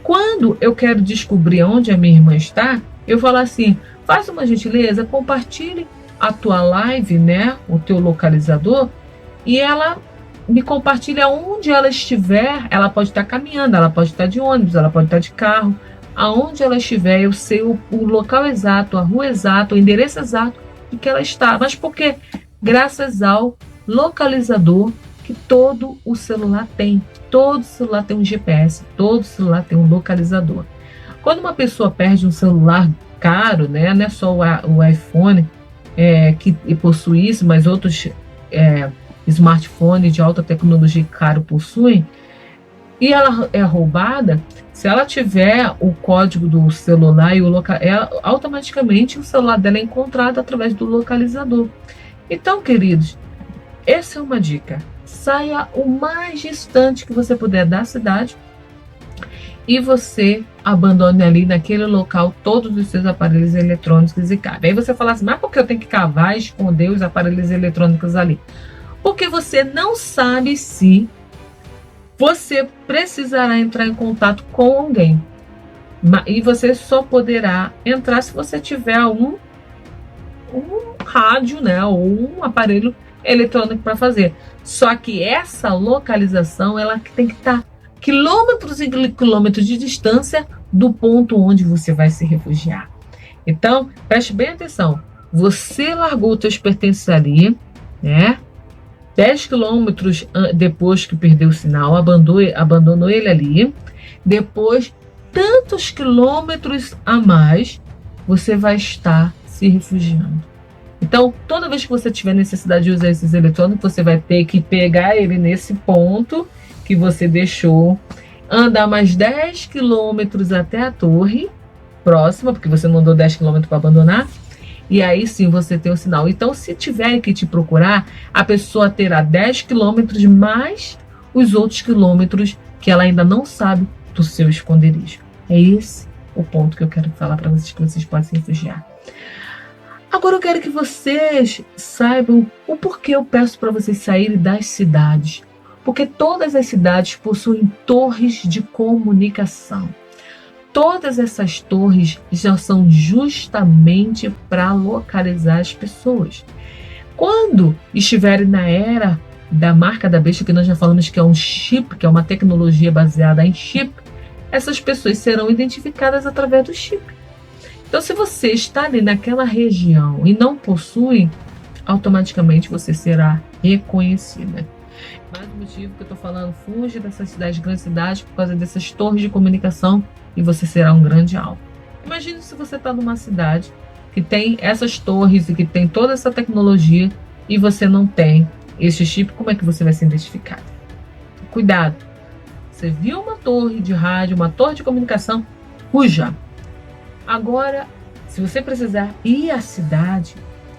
Quando eu quero descobrir onde a minha irmã está, eu falo assim, faz uma gentileza, compartilhe a tua live, né, o teu localizador, e ela me compartilha onde ela estiver. Ela pode estar caminhando, ela pode estar de ônibus, ela pode estar de carro. Aonde ela estiver, eu sei o local exato, a rua exata, o endereço exato em que ela está. Mas por quê? Graças ao localizador que todo o celular tem. Todo celular tem um GPS, todo celular tem um localizador. Quando uma pessoa perde um celular caro, né, não é só o iPhone que possui isso, mas outros smartphones de alta tecnologia caro possuem, e ela é roubada, se ela tiver o código do celular e automaticamente o celular dela é encontrado através do localizador. Então, queridos, essa é uma dica. Saia o mais distante que você puder da cidade e você abandone ali naquele local todos os seus aparelhos eletrônicos e cabos. Aí você fala assim, mas por que eu tenho que cavar e esconder os aparelhos eletrônicos ali? Porque você não sabe se você precisará entrar em contato com alguém. E você só poderá entrar se você tiver um rádio, né, ou um aparelho eletrônico para fazer. Só que essa localização ela tem que estar quilômetros e quilômetros de distância do ponto onde você vai se refugiar. Então, preste bem atenção. Você largou os seus pertences ali, né? 10 quilômetros depois que perdeu o sinal, abandonou ele ali. Depois, tantos quilômetros a mais, você vai estar se refugiando. Então, toda vez que você tiver necessidade de usar esses eletrônicos, você vai ter que pegar ele nesse ponto que você deixou, andar mais 10 quilômetros até a torre próxima, porque você não andou 10 quilômetros para abandonar, e aí sim você tem o sinal. Então, se tiver que te procurar, a pessoa terá 10 quilômetros mais os outros quilômetros que ela ainda não sabe do seu esconderijo. É esse o ponto que eu quero falar para vocês, que vocês podem se refugiar. Agora eu quero que vocês saibam o porquê eu peço para vocês saírem das cidades. Porque todas as cidades possuem torres de comunicação. Todas essas torres já são justamente para localizar as pessoas. Quando estiverem na era da marca da besta, que nós já falamos que é um chip, que é uma tecnologia baseada em chip, essas pessoas serão identificadas através do chip. Então, se você está ali naquela região e não possui, automaticamente você será reconhecida. Mais um motivo que eu estou falando, fuja dessas cidades, grandes cidades, por causa dessas torres de comunicação, e você será um grande alvo. Imagine se você está numa cidade que tem essas torres e que tem toda essa tecnologia e você não tem esse chip, como é que você vai ser identificado? Cuidado! Você viu uma torre de rádio, uma torre de comunicação, fuja! Agora, se você precisar ir à cidade,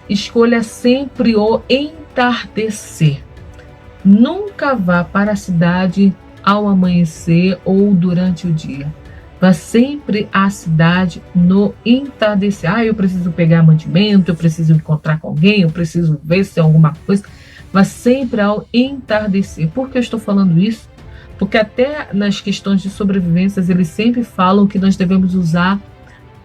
escolha sempre o entardecer. Nunca vá para a cidade ao amanhecer ou durante o dia. Vá sempre à cidade no entardecer. Eu preciso pegar mantimento, eu preciso encontrar com alguém, eu preciso ver se tem alguma coisa. Vá sempre ao entardecer. Por que eu estou falando isso? Porque até nas questões de sobrevivência, eles sempre falam que nós devemos usar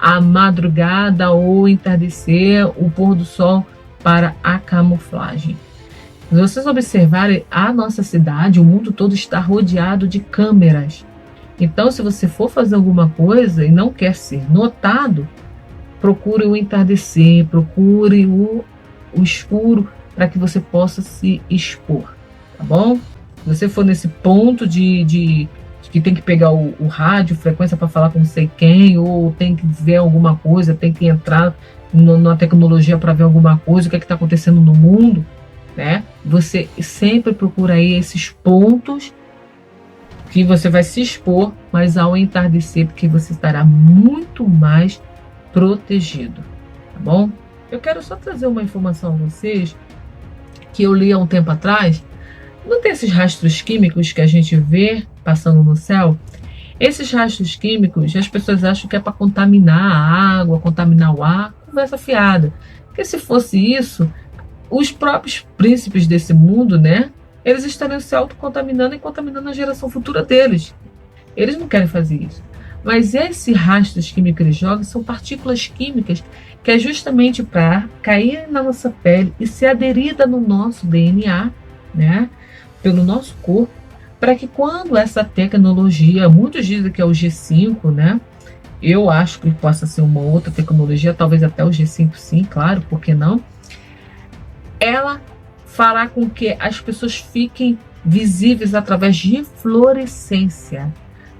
a madrugada ou entardecer, o pôr do sol para a camuflagem. Se vocês observarem, a nossa cidade, o mundo todo está rodeado de câmeras. Então, se você for fazer alguma coisa e não quer ser notado, procure o entardecer, procure o escuro para que você possa se expor, tá bom? Se você for nesse ponto de que tem que pegar o rádio, frequência para falar com não sei quem, ou tem que ver alguma coisa, tem que entrar na tecnologia para ver alguma coisa, o que está acontecendo no mundo, né? Você sempre procura aí esses pontos que você vai se expor, mas ao entardecer, porque você estará muito mais protegido, tá bom? Eu quero só trazer uma informação a vocês, que eu li há um tempo atrás. Não tem esses rastros químicos que a gente vê passando no céu? Esses rastros químicos, as pessoas acham que é para contaminar a água, contaminar o ar, conversa fiada. Porque se fosse isso, os próprios príncipes desse mundo, né? Eles estariam se autocontaminando e contaminando a geração futura deles. Eles não querem fazer isso. Mas esses rastros químicos que eles jogam são partículas químicas que é justamente para cair na nossa pele e ser aderida no nosso DNA, né? Pelo nosso corpo, para que quando essa tecnologia, muitos dizem que é o G5, né? Eu acho que possa ser uma outra tecnologia, talvez até o G5 sim, claro, por que não? Ela fará com que as pessoas fiquem visíveis através de fluorescência,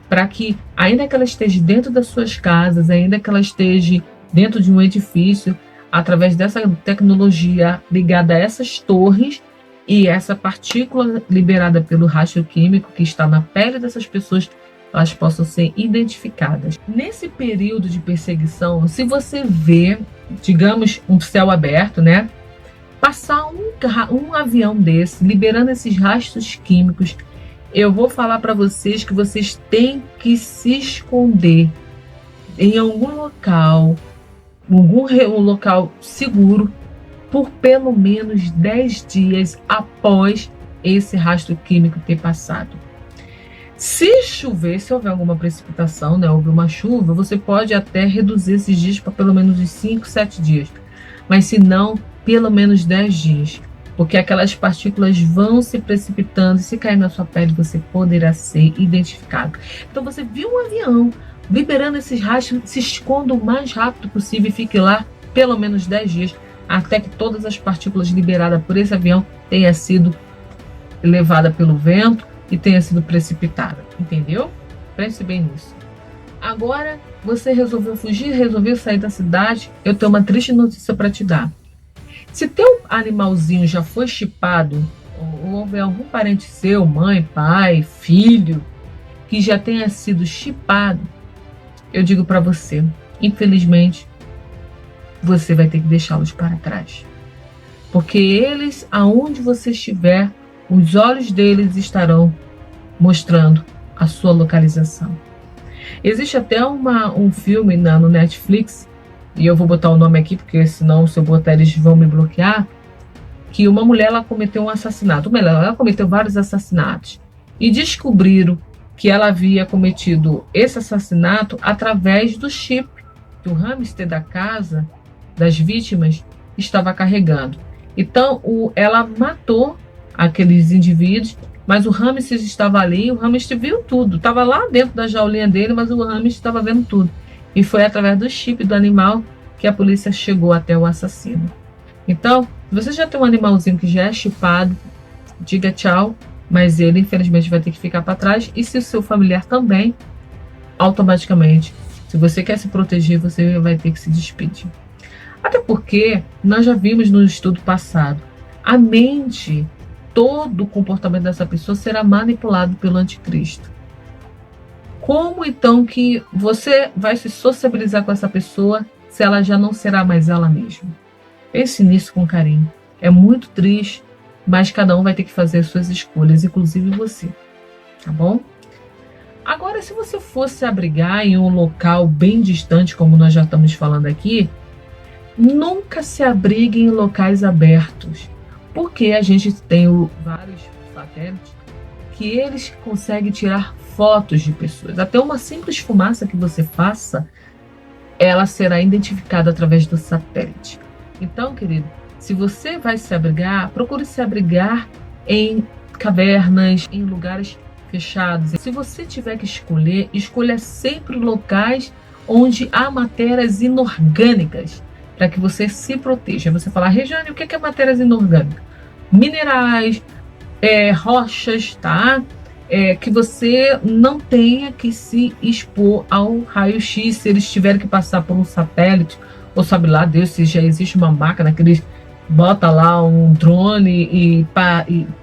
para que, ainda que ela esteja dentro das suas casas, ainda que ela esteja dentro de um edifício, através dessa tecnologia ligada a essas torres e essa partícula liberada pelo rastro químico que está na pele dessas pessoas, elas possam ser identificadas. Nesse período de perseguição, se você vê, digamos, um céu aberto, né, passar um avião desse, liberando esses rastros químicos, eu vou falar para vocês que vocês têm que se esconder em algum local, um local seguro, por pelo menos 10 dias após esse rastro químico ter passado. Se chover, se houver alguma precipitação, né, houver uma chuva, você pode até reduzir esses dias para pelo menos uns 5, 7 dias. Mas se não, pelo menos 10 dias. Porque aquelas partículas vão se precipitando e se cair na sua pele, você poderá ser identificado. Então você viu um avião liberando esses rastros, se esconda o mais rápido possível e fique lá pelo menos 10 dias, até que todas as partículas liberadas por esse avião tenham sido levadas pelo vento e tenha sido precipitada, entendeu? Preste bem nisso. Agora, você resolveu fugir, resolveu sair da cidade, eu tenho uma triste notícia para te dar. Se teu animalzinho já foi chipado, ou houver algum parente seu, mãe, pai, filho, que já tenha sido chipado, eu digo para você, infelizmente, você vai ter que deixá-los para trás. Porque eles, aonde você estiver, os olhos deles estarão mostrando a sua localização. Existe até um filme no Netflix, e eu vou botar o nome aqui, porque senão, se eu botar, eles vão me bloquear, que uma mulher ela cometeu um assassinato. Ela cometeu vários assassinatos. E descobriram que ela havia cometido esse assassinato através do chip que o hamster da casa das vítimas estava carregando. Então, ela matou aqueles indivíduos, mas o hamster estava ali, o hamster viu tudo, estava lá dentro da jaulinha dele, mas o hamster estava vendo tudo. E foi através do chip do animal que a polícia chegou até o assassino. Então, se você já tem um animalzinho que já é chipado, diga tchau, mas ele infelizmente vai ter que ficar para trás. E se o seu familiar também, automaticamente, se você quer se proteger, você vai ter que se despedir. Até porque nós já vimos no estudo passado, a mente, todo o comportamento dessa pessoa será manipulado pelo anticristo. Como então que você vai se sociabilizar com essa pessoa se ela já não será mais ela mesma? Pense nisso com carinho. É muito triste, mas cada um vai ter que fazer as suas escolhas, inclusive você. Tá bom? Agora, se você fosse abrigar em um local bem distante, como nós já estamos falando aqui, nunca se abrigue em locais abertos, porque a gente tem vários satélites que eles conseguem tirar fotos de pessoas. Até uma simples fumaça que você faça, ela será identificada através do satélite. Então, querido, se você vai se abrigar, procure se abrigar em cavernas, em lugares fechados. Se você tiver que escolher, escolha sempre locais onde há matérias inorgânicas, para que você se proteja. Você fala, Regiane, o que é matérias inorgânicas? Minerais, rochas, tá? Que você não tenha que se expor ao raio-x se eles tiverem que passar por um satélite, ou sabe lá Deus, se já existe uma máquina que eles bota lá um drone e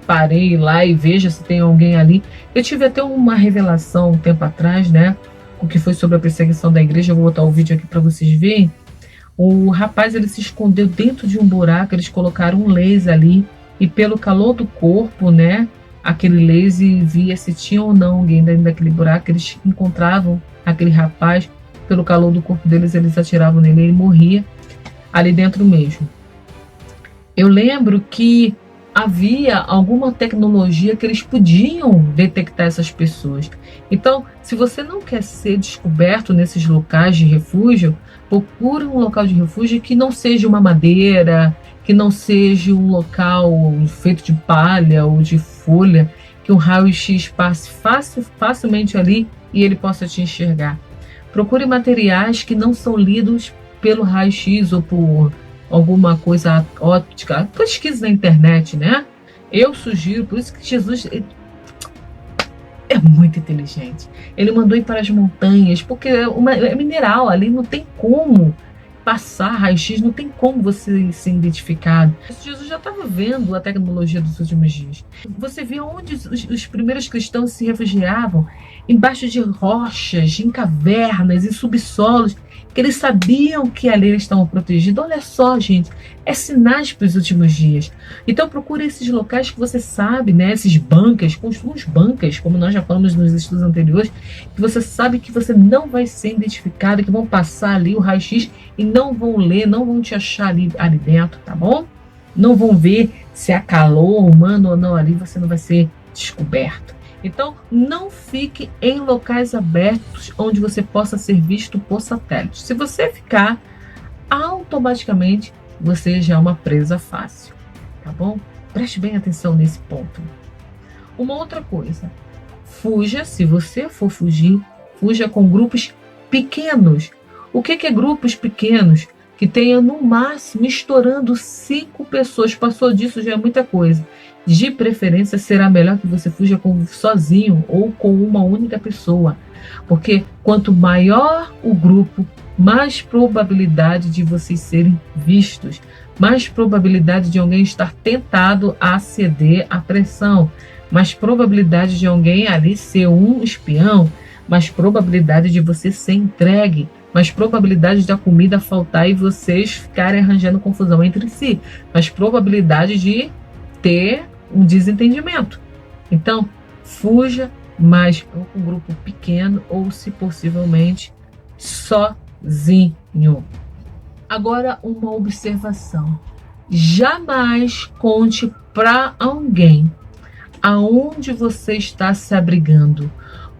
parei lá e veja se tem alguém ali. Eu tive até uma revelação um tempo atrás, né? O que foi sobre a perseguição da igreja. Eu vou botar o vídeo aqui para vocês verem. O rapaz, ele se escondeu dentro de um buraco, eles colocaram um laser ali e pelo calor do corpo, né, aquele laser via se tinha ou não alguém dentro daquele buraco. Eles encontravam aquele rapaz, pelo calor do corpo deles, eles atiravam nele e ele morria ali dentro mesmo. Eu lembro que havia alguma tecnologia que eles podiam detectar essas pessoas. Então, se você não quer ser descoberto nesses locais de refúgio, procure um local de refúgio que não seja uma madeira, que não seja um local feito de palha ou de folha, que um raio-x passe facilmente ali e ele possa te enxergar. Procure materiais que não são lidos pelo raio-x ou por alguma coisa óptica. Pesquise na internet, né? Eu sugiro, por isso que Jesus é muito inteligente. Ele mandou ir para as montanhas, porque é mineral, ali não tem como passar raio-x, não tem como você ser identificado. Jesus já estava vendo a tecnologia dos últimos dias. Você vê onde os primeiros cristãos se refugiavam, embaixo de rochas, em cavernas, em subsolos, que eles sabiam que ali eles estavam protegidos. Olha só, gente, é sinais para os últimos dias. Então procure esses locais que você sabe, né? Esses bunkers, construa uns bunkers, como nós já falamos nos estudos anteriores, que você sabe que você não vai ser identificado, que vão passar ali o raio-x e não vão ler, não vão te achar ali dentro, tá bom? Não vão ver se há calor humano ou não ali, você não vai ser descoberto. Então, não fique em locais abertos onde você possa ser visto por satélite. Se você ficar, automaticamente você já é uma presa fácil, tá bom? Preste bem atenção nesse ponto. Uma outra coisa, fuja, se você for fugir, fuja com grupos pequenos. O que é grupos pequenos? Que tenha no máximo estourando 5 pessoas. Passou disso já é muita coisa. De preferência, será melhor que você fuja sozinho ou com uma única pessoa. Porque quanto maior o grupo, mais probabilidade de vocês serem vistos, mais probabilidade de alguém estar tentado a ceder à pressão, mais probabilidade de alguém ali ser um espião, mais probabilidade de você ser entregue, mais probabilidade da comida faltar e vocês ficarem arranjando confusão entre si, mais probabilidade de ter um desentendimento. Então, fuja mais com um grupo pequeno ou, se possivelmente, sozinho. Agora, uma observação. Jamais conte para alguém aonde você está se abrigando,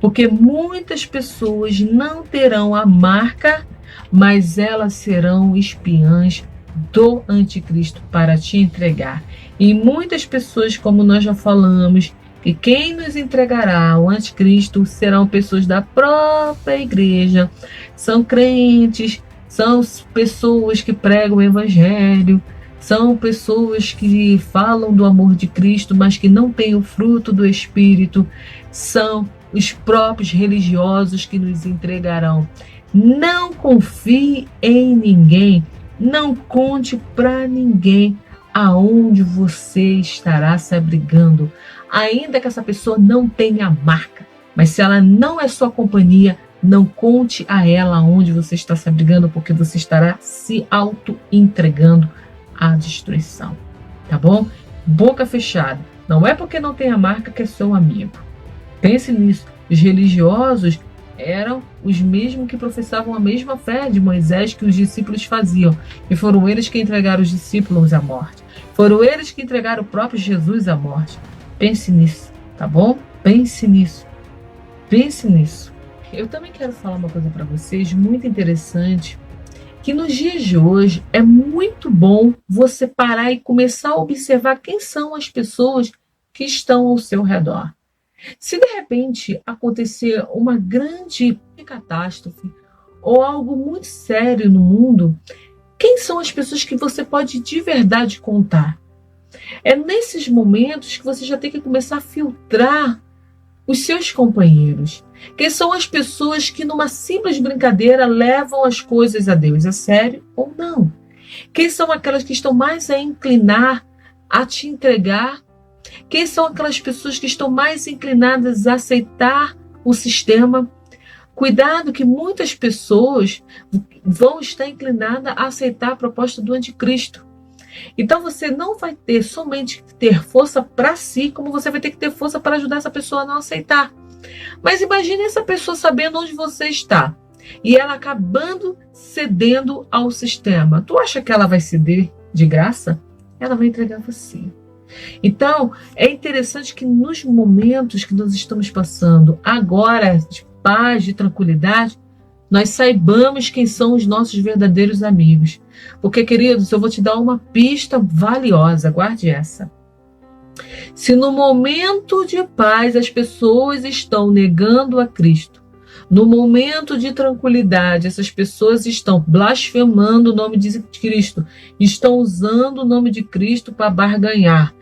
porque muitas pessoas não terão a marca, mas elas serão espiãs do anticristo para te entregar. E muitas pessoas, como nós já falamos, que quem nos entregará ao anticristo serão pessoas da própria igreja, são crentes, são pessoas que pregam o evangelho, são pessoas que falam do amor de Cristo, mas que não têm o fruto do Espírito, são os próprios religiosos que nos entregarão. Não confie em ninguém, não conte para ninguém aonde você estará se abrigando, ainda que essa pessoa não tenha marca, mas se ela não é sua companhia, não conte a ela aonde você está se abrigando, porque você estará se auto-entregando à destruição, tá bom? Boca fechada, não é porque não tem a marca que é seu amigo. Pense nisso, os religiosos eram os mesmos que professavam a mesma fé de Moisés que os discípulos faziam, e foram eles que entregaram os discípulos à morte, foram eles que entregaram o próprio Jesus à morte. Pense nisso, tá bom? Pense nisso, pense nisso. Eu também quero falar uma coisa para vocês muito interessante, que nos dias de hoje é muito bom você parar e começar a observar quem são as pessoas que estão ao seu redor. Se de repente acontecer uma grande catástrofe ou algo muito sério no mundo, quem são as pessoas que você pode de verdade contar? É nesses momentos que você já tem que começar a filtrar os seus companheiros. Quem são as pessoas que numa simples brincadeira levam as coisas a Deus a sério ou não? Quem são aquelas que estão mais a inclinar a te entregar? Quem são aquelas pessoas que estão mais inclinadas a aceitar o sistema? Cuidado que muitas pessoas vão estar inclinadas a aceitar a proposta do anticristo. Então você não vai ter somente ter força para si, como você vai ter que ter força para ajudar essa pessoa a não aceitar. Mas imagine essa pessoa sabendo onde você está e ela acabando cedendo ao sistema. Tu acha que ela vai ceder de graça? Ela vai entregar você. Então, é interessante que nos momentos que nós estamos passando agora, de paz, de tranquilidade, nós saibamos quem são os nossos verdadeiros amigos. Porque, queridos, eu vou te dar uma pista valiosa, guarde essa. Se no momento de paz as pessoas estão negando a Cristo, no momento de tranquilidade essas pessoas estão blasfemando o nome de Cristo, estão usando o nome de Cristo para barganhar,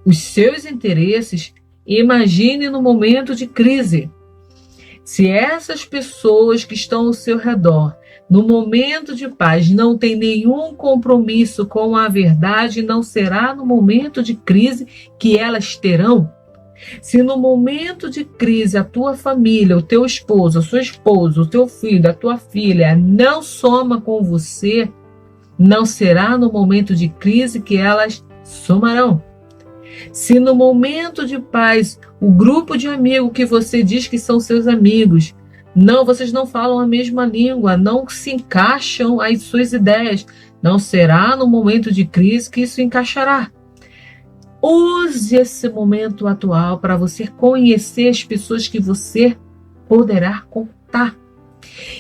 os seus interesses, imagine no momento de crise. Se essas pessoas que estão ao seu redor, no momento de paz, não têm nenhum compromisso com a verdade, não será no momento de crise que elas terão? Se no momento de crise a tua família, o teu esposo, a sua esposa, o teu filho, a tua filha não soma com você, não será no momento de crise que elas somarão. Se no momento de paz, o grupo de amigos que você diz que são seus amigos, não, vocês não falam a mesma língua, não se encaixam as suas ideias, não será no momento de crise que isso encaixará. Use esse momento atual para você conhecer as pessoas que você poderá contar.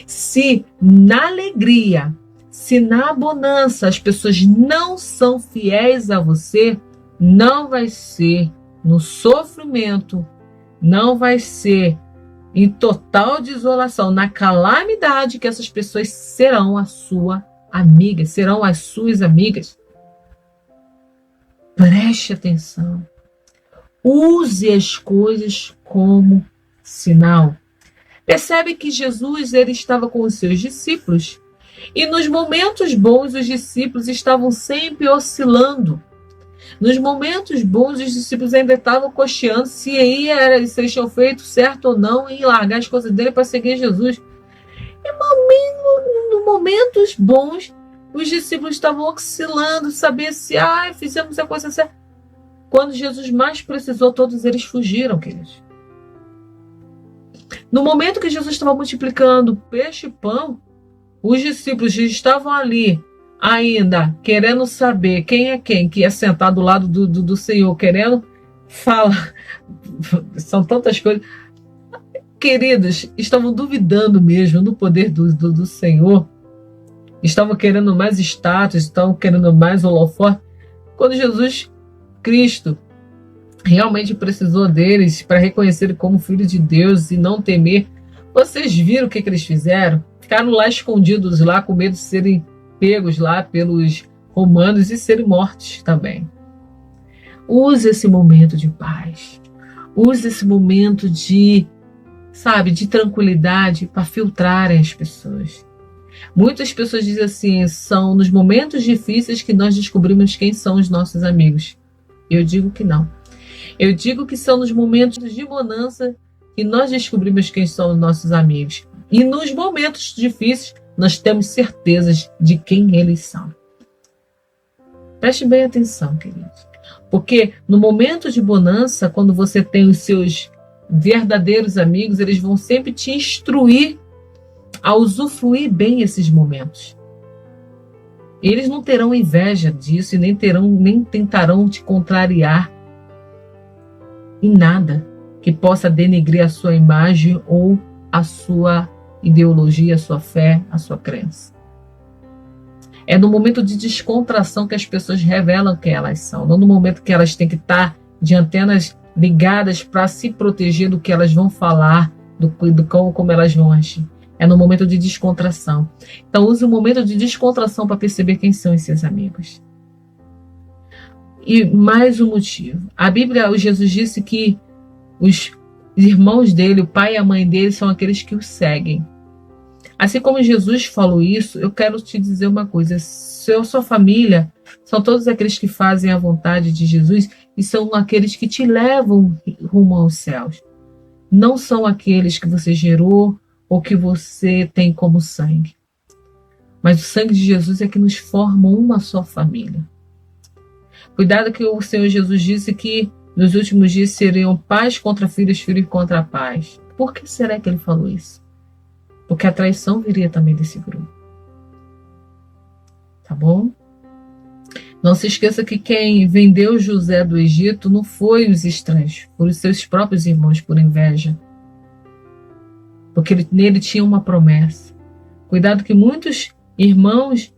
Se na alegria, se na bonança as pessoas não são fiéis a você, não vai ser no sofrimento, não vai ser em total desolação, na calamidade que essas pessoas serão a sua amiga, serão as suas amigas. Preste atenção. Use as coisas como sinal. Percebe que Jesus ele estava com os seus discípulos e nos momentos bons os discípulos estavam sempre oscilando. Nos momentos bons, os discípulos ainda estavam cocheando se eles tinham feito certo ou não em largar as coisas dele para seguir Jesus. E nos momentos bons, os discípulos estavam oscilando, saber se fizemos a coisa certa. Quando Jesus mais precisou, todos eles fugiram, queridos. No momento que Jesus estava multiplicando peixe e pão, os discípulos estavam ali ainda querendo saber quem é quem, que ia sentar do lado do Senhor, querendo falar. São tantas coisas. Queridos, estavam duvidando mesmo do poder do Senhor. Estavam querendo mais status, estavam querendo mais holofote. Quando Jesus Cristo realmente precisou deles para reconhecer ele como filho de Deus e não temer, vocês viram o que eles fizeram? Ficaram lá escondidos, lá com medo de serem pegos lá pelos romanos e serem mortos também. Use esse momento de paz. Use esse momento de tranquilidade para filtrarem as pessoas. Muitas pessoas dizem assim, são nos momentos difíceis que nós descobrimos quem são os nossos amigos. Eu digo que não. Eu digo que são nos momentos de bonança que nós descobrimos quem são os nossos amigos. E nos momentos difíceis, nós temos certezas de quem eles são. Preste bem atenção, queridos. Porque no momento de bonança, quando você tem os seus verdadeiros amigos, eles vão sempre te instruir a usufruir bem esses momentos. Eles não terão inveja disso e nem tentarão te contrariar em nada que possa denegrir a sua imagem ou a sua ideologia, a sua fé, a sua crença. É no momento de descontração que as pessoas revelam quem elas são, não no momento que elas têm que estar de antenas ligadas para se proteger do que elas vão falar, do como elas vão agir. É no momento de descontração. Então use o momento de descontração para perceber quem são os seus amigos. E mais um motivo. A Bíblia, o Jesus disse que os irmãos dele, o pai e a mãe dele, são aqueles que o seguem. Assim como Jesus falou isso, eu quero te dizer uma coisa. Sua família são todos aqueles que fazem a vontade de Jesus e são aqueles que te levam rumo aos céus. Não são aqueles que você gerou ou que você tem como sangue. Mas o sangue de Jesus é que nos forma uma só família. Cuidado que o Senhor Jesus disse que nos últimos dias seriam pais contra filhos, filhos contra pais. Por que será que ele falou isso? Porque a traição viria também desse grupo. Tá bom? Não se esqueça que quem vendeu José do Egito não foi os estranhos, foram os seus próprios irmãos por inveja. Porque nele tinha uma promessa. Cuidado que muitos irmãos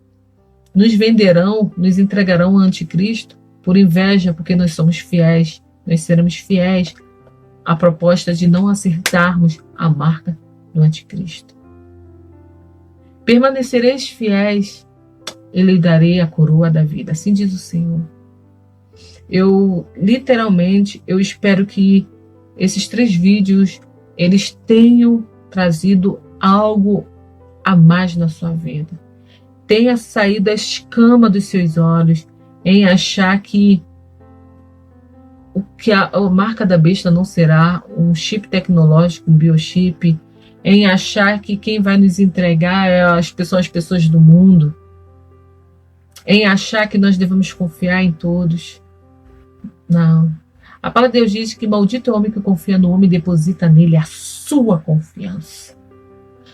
nos venderão, nos entregarão ao anticristo por inveja, porque nós somos fiéis, nós seremos fiéis à proposta de não acertarmos a marca do anticristo. Permanecereis fiéis, eu lhe darei a coroa da vida. Assim diz o Senhor. Eu espero que esses 3 vídeos eles tenham trazido algo a mais na sua vida. Tenha saído a escama dos seus olhos em achar que a marca da besta não será um chip tecnológico, um biochip, em achar que quem vai nos entregar são as pessoas do mundo, em achar que nós devemos confiar em todos. Não. A palavra de Deus diz que maldito é o homem que confia no homem e deposita nele a sua confiança.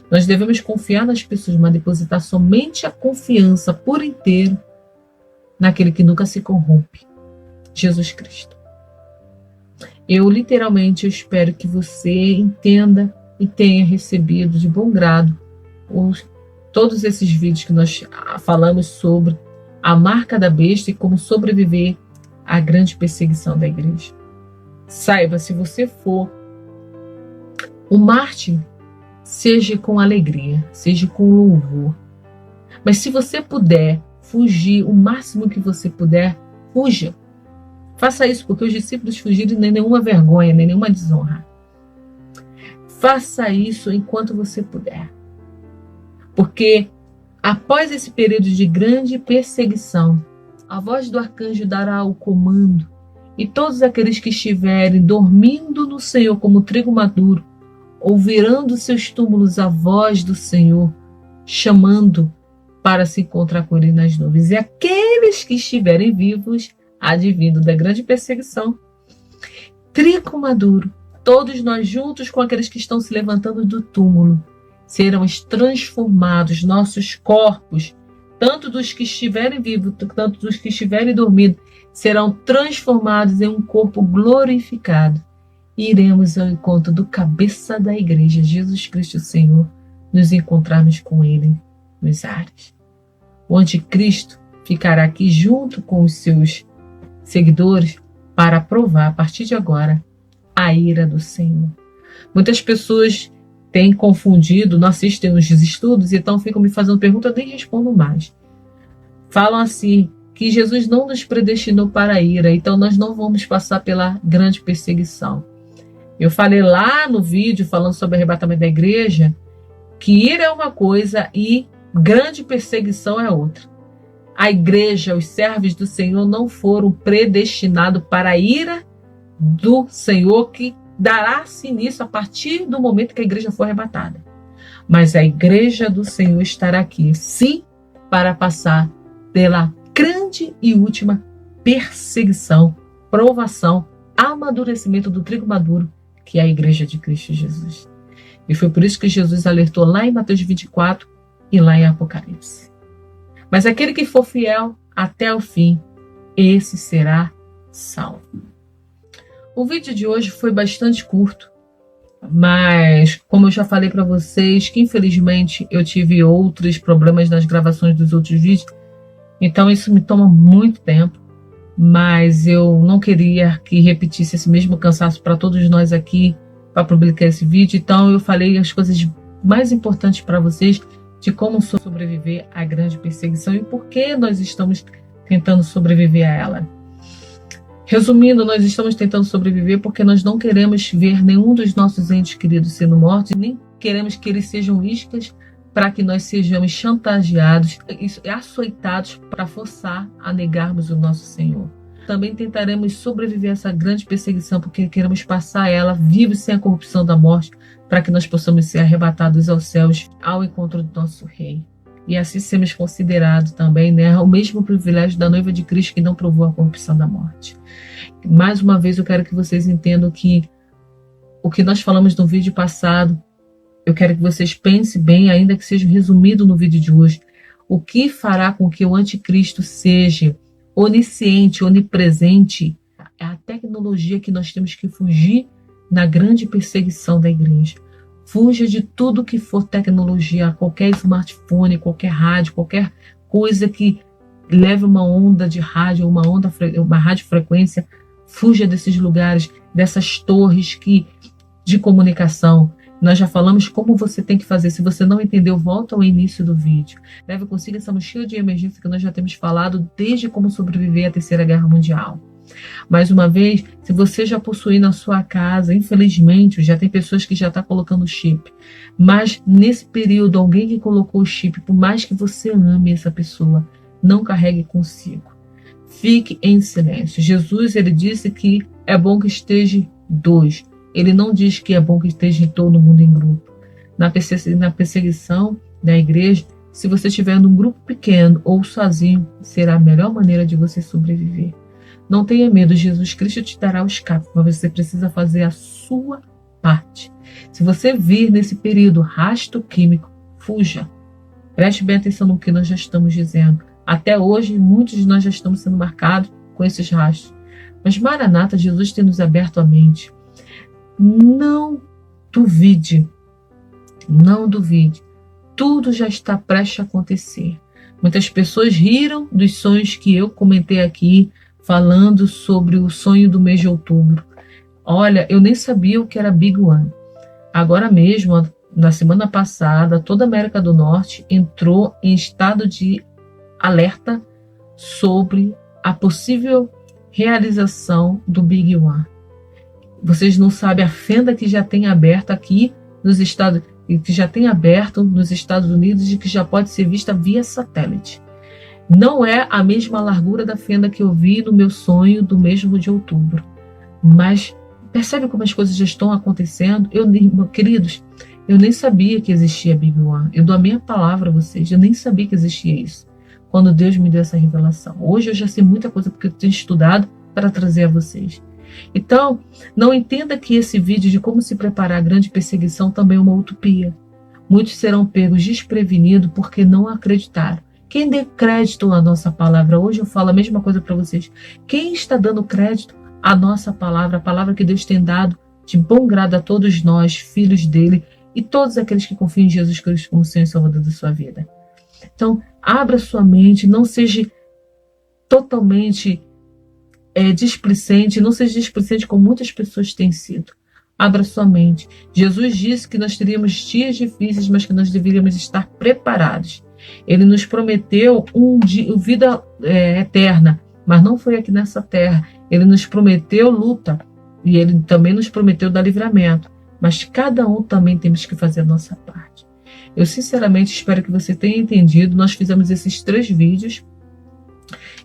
Nós devemos confiar nas pessoas, mas depositar somente a confiança por inteiro naquele que nunca se corrompe, Jesus Cristo. Eu espero que você entenda e tenha recebido de bom grado todos esses vídeos que nós falamos sobre a marca da besta e como sobreviver à grande perseguição da igreja. Saiba, se você for um mártir, seja com alegria, seja com louvor. Mas se você puder fugir o máximo que você puder, fuja. Faça isso, porque os discípulos fugiram nem nenhuma vergonha, nem nenhuma desonra. Faça isso enquanto você puder. Porque após esse período de grande perseguição, a voz do arcanjo dará o comando, e todos aqueles que estiverem dormindo no Senhor como trigo maduro, ouvirão dos seus túmulos a voz do Senhor, chamando para se encontrar com ele nas nuvens. E aqueles que estiverem vivos, advindo da grande perseguição, trigo maduro, todos nós juntos com aqueles que estão se levantando do túmulo, serão transformados, nossos corpos, tanto dos que estiverem vivos, tanto dos que estiverem dormindo, serão transformados em um corpo glorificado. E iremos ao encontro do cabeça da igreja, Jesus Cristo Senhor, nos encontrarmos com ele nos ares. O anticristo ficará aqui junto com os seus seguidores para provar, a partir de agora, a ira do Senhor. Muitas pessoas têm confundido, não assistem os estudos, então ficam me fazendo perguntas, eu nem respondo mais. Falam assim, que Jesus não nos predestinou para a ira, então nós não vamos passar pela grande perseguição. Eu falei lá no vídeo, falando sobre o arrebatamento da igreja, que ira é uma coisa e grande perseguição é outra. A igreja, os servos do Senhor não foram predestinados para a ira do Senhor, que dará-se nisso a partir do momento que a igreja for arrebatada. Mas a igreja do Senhor estará aqui, sim, para passar pela grande e última perseguição, provação, amadurecimento do trigo maduro, que é a igreja de Cristo Jesus. E foi por isso que Jesus alertou lá em Mateus 24 e lá em Apocalipse. Mas aquele que for fiel até o fim, esse será salvo. O vídeo de hoje foi bastante curto, mas como eu já falei para vocês, que infelizmente eu tive outros problemas nas gravações dos outros vídeos, então isso me toma muito tempo, mas eu não queria que repetisse esse mesmo cansaço para todos nós aqui para publicar esse vídeo, então eu falei as coisas mais importantes para vocês de como sobreviver à grande perseguição e por que nós estamos tentando sobreviver a ela. Resumindo, nós estamos tentando sobreviver porque nós não queremos ver nenhum dos nossos entes queridos sendo mortos, nem queremos que eles sejam iscas para que nós sejamos chantageados e açoitados para forçar a negarmos o nosso Senhor. Também tentaremos sobreviver a essa grande perseguição porque queremos passar ela vivos sem a corrupção da morte, para que nós possamos ser arrebatados aos céus ao encontro do nosso Rei. E assim sermos considerados também, o mesmo privilégio da noiva de Cristo que não provou a corrupção da morte. Mais uma vez eu quero que vocês entendam que o que nós falamos no vídeo passado, eu quero que vocês pensem bem, ainda que seja resumido no vídeo de hoje, o que fará com que o anticristo seja onisciente, onipresente, é a tecnologia que nós temos que fugir na grande perseguição da igreja. Fuja de tudo que for tecnologia, qualquer smartphone, qualquer rádio, qualquer coisa que leve uma onda de rádio, uma radiofrequência. Fuja desses lugares, dessas torres de comunicação. Nós já falamos como você tem que fazer. Se você não entendeu, volta ao início do vídeo. Leve consigo essa mochila de emergência que nós já temos falado desde como sobreviver à Terceira Guerra Mundial. Mais uma vez, se você já possui na sua casa, infelizmente, já tem pessoas que já estão colocando chip, mas nesse período, alguém que colocou o chip, por mais que você ame essa pessoa, não carregue consigo. Fique em silêncio. Jesus, ele disse que é bom que esteja dois. Ele não diz que é bom que esteja todo mundo em grupo. Na perseguição da igreja, se você estiver num grupo pequeno ou sozinho, será a melhor maneira de você sobreviver. Não tenha medo, Jesus Cristo te dará o escape, mas você precisa fazer a sua parte. Se você vir nesse período rastro químico, fuja. Preste bem atenção no que nós já estamos dizendo. Até hoje, muitos de nós já estamos sendo marcados com esses rastros. Mas, Maranata, Jesus tem nos aberto a mente. Não duvide. Não duvide. Tudo já está prestes a acontecer. Muitas pessoas riram dos sonhos que eu comentei aqui, falando sobre o sonho do mês de outubro. Olha, eu nem sabia o que era Big One. Agora mesmo, na semana passada, toda a América do Norte entrou em estado de alerta sobre a possível realização do Big One. Vocês não sabem a fenda que já tem aberta aqui nos Estados Unidos, que já tem aberto nos Estados Unidos e que já pode ser vista via satélite. Não é a mesma largura da fenda que eu vi no meu sonho do mesmo de outubro. Mas percebe como as coisas já estão acontecendo? Queridos, eu nem sabia que existia Big One. Eu dou a minha palavra a vocês. Eu nem sabia que existia isso. Quando Deus me deu essa revelação. Hoje eu já sei muita coisa porque eu tenho estudado para trazer a vocês. Então, não entenda que esse vídeo de como se preparar à grande perseguição também é uma utopia. Muitos serão pegos desprevenidos porque não acreditaram. Quem dê crédito à nossa palavra? Hoje eu falo a mesma coisa para vocês. Quem está dando crédito à nossa palavra, a palavra que Deus tem dado de bom grado a todos nós, filhos dele, e todos aqueles que confiam em Jesus Cristo como Senhor e Salvador da sua vida? Então, abra sua mente, não seja totalmente displicente, não seja displicente como muitas pessoas têm sido. Abra sua mente. Jesus disse que nós teríamos dias difíceis, mas que nós deveríamos estar preparados. Ele nos prometeu vida eterna, mas não foi aqui nessa terra. Ele nos prometeu luta e ele também nos prometeu dar livramento. Mas cada um também temos que fazer a nossa parte. Eu sinceramente espero que você tenha entendido. Nós fizemos esses 3 vídeos.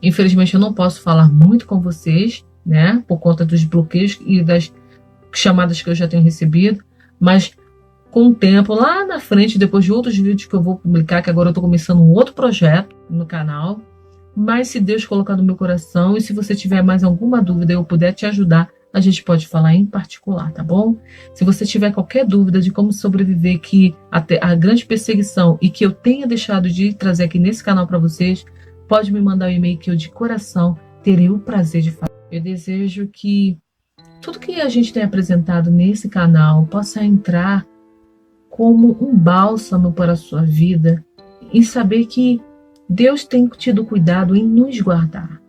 Infelizmente eu não posso falar muito com vocês, né, por conta dos bloqueios e das chamadas que eu já tenho recebido, mas com o tempo, lá na frente, depois de outros vídeos que eu vou publicar, que agora eu estou começando um outro projeto no canal, mas se Deus colocar no meu coração e se você tiver mais alguma dúvida e eu puder te ajudar, a gente pode falar em particular, tá bom? Se você tiver qualquer dúvida de como sobreviver a grande perseguição e que eu tenha deixado de trazer aqui nesse canal para vocês, pode me mandar um e-mail que eu de coração terei o prazer de fazer. Eu desejo que tudo que a gente tem apresentado nesse canal possa entrar como um bálsamo para a sua vida e saber que Deus tem tido cuidado em nos guardar.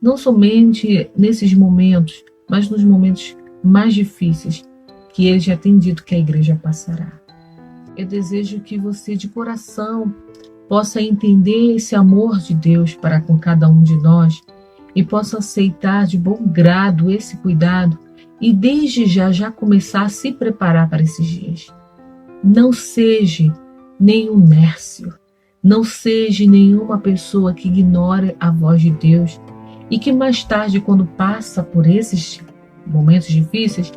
Não somente nesses momentos, mas nos momentos mais difíceis que Ele já tem dito que a igreja passará. Eu desejo que você de coração possa entender esse amor de Deus para com cada um de nós e possa aceitar de bom grado esse cuidado e desde já começar a se preparar para esses dias. Não seja nenhum nércio, não seja nenhuma pessoa que ignore a voz de Deus e que mais tarde, quando passa por esses momentos difíceis,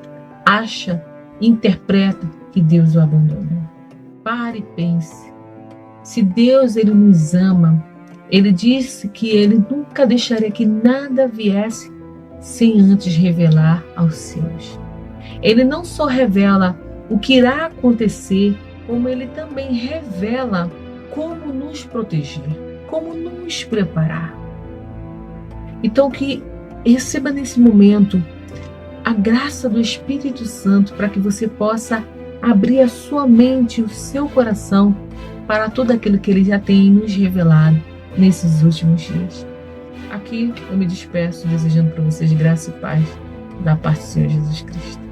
interpreta que Deus o abandonou. Pare e pense. Se Deus ele nos ama, Ele disse que Ele nunca deixaria que nada viesse sem antes revelar aos seus. Ele não só revela o que irá acontecer, como Ele também revela como nos proteger, como nos preparar. Então que receba nesse momento a graça do Espírito Santo para que você possa abrir a sua mente, o seu coração para tudo aquilo que Ele já tem nos revelado nesses últimos dias. Aqui eu me despeço desejando para vocês graça e paz da parte do Senhor Jesus Cristo.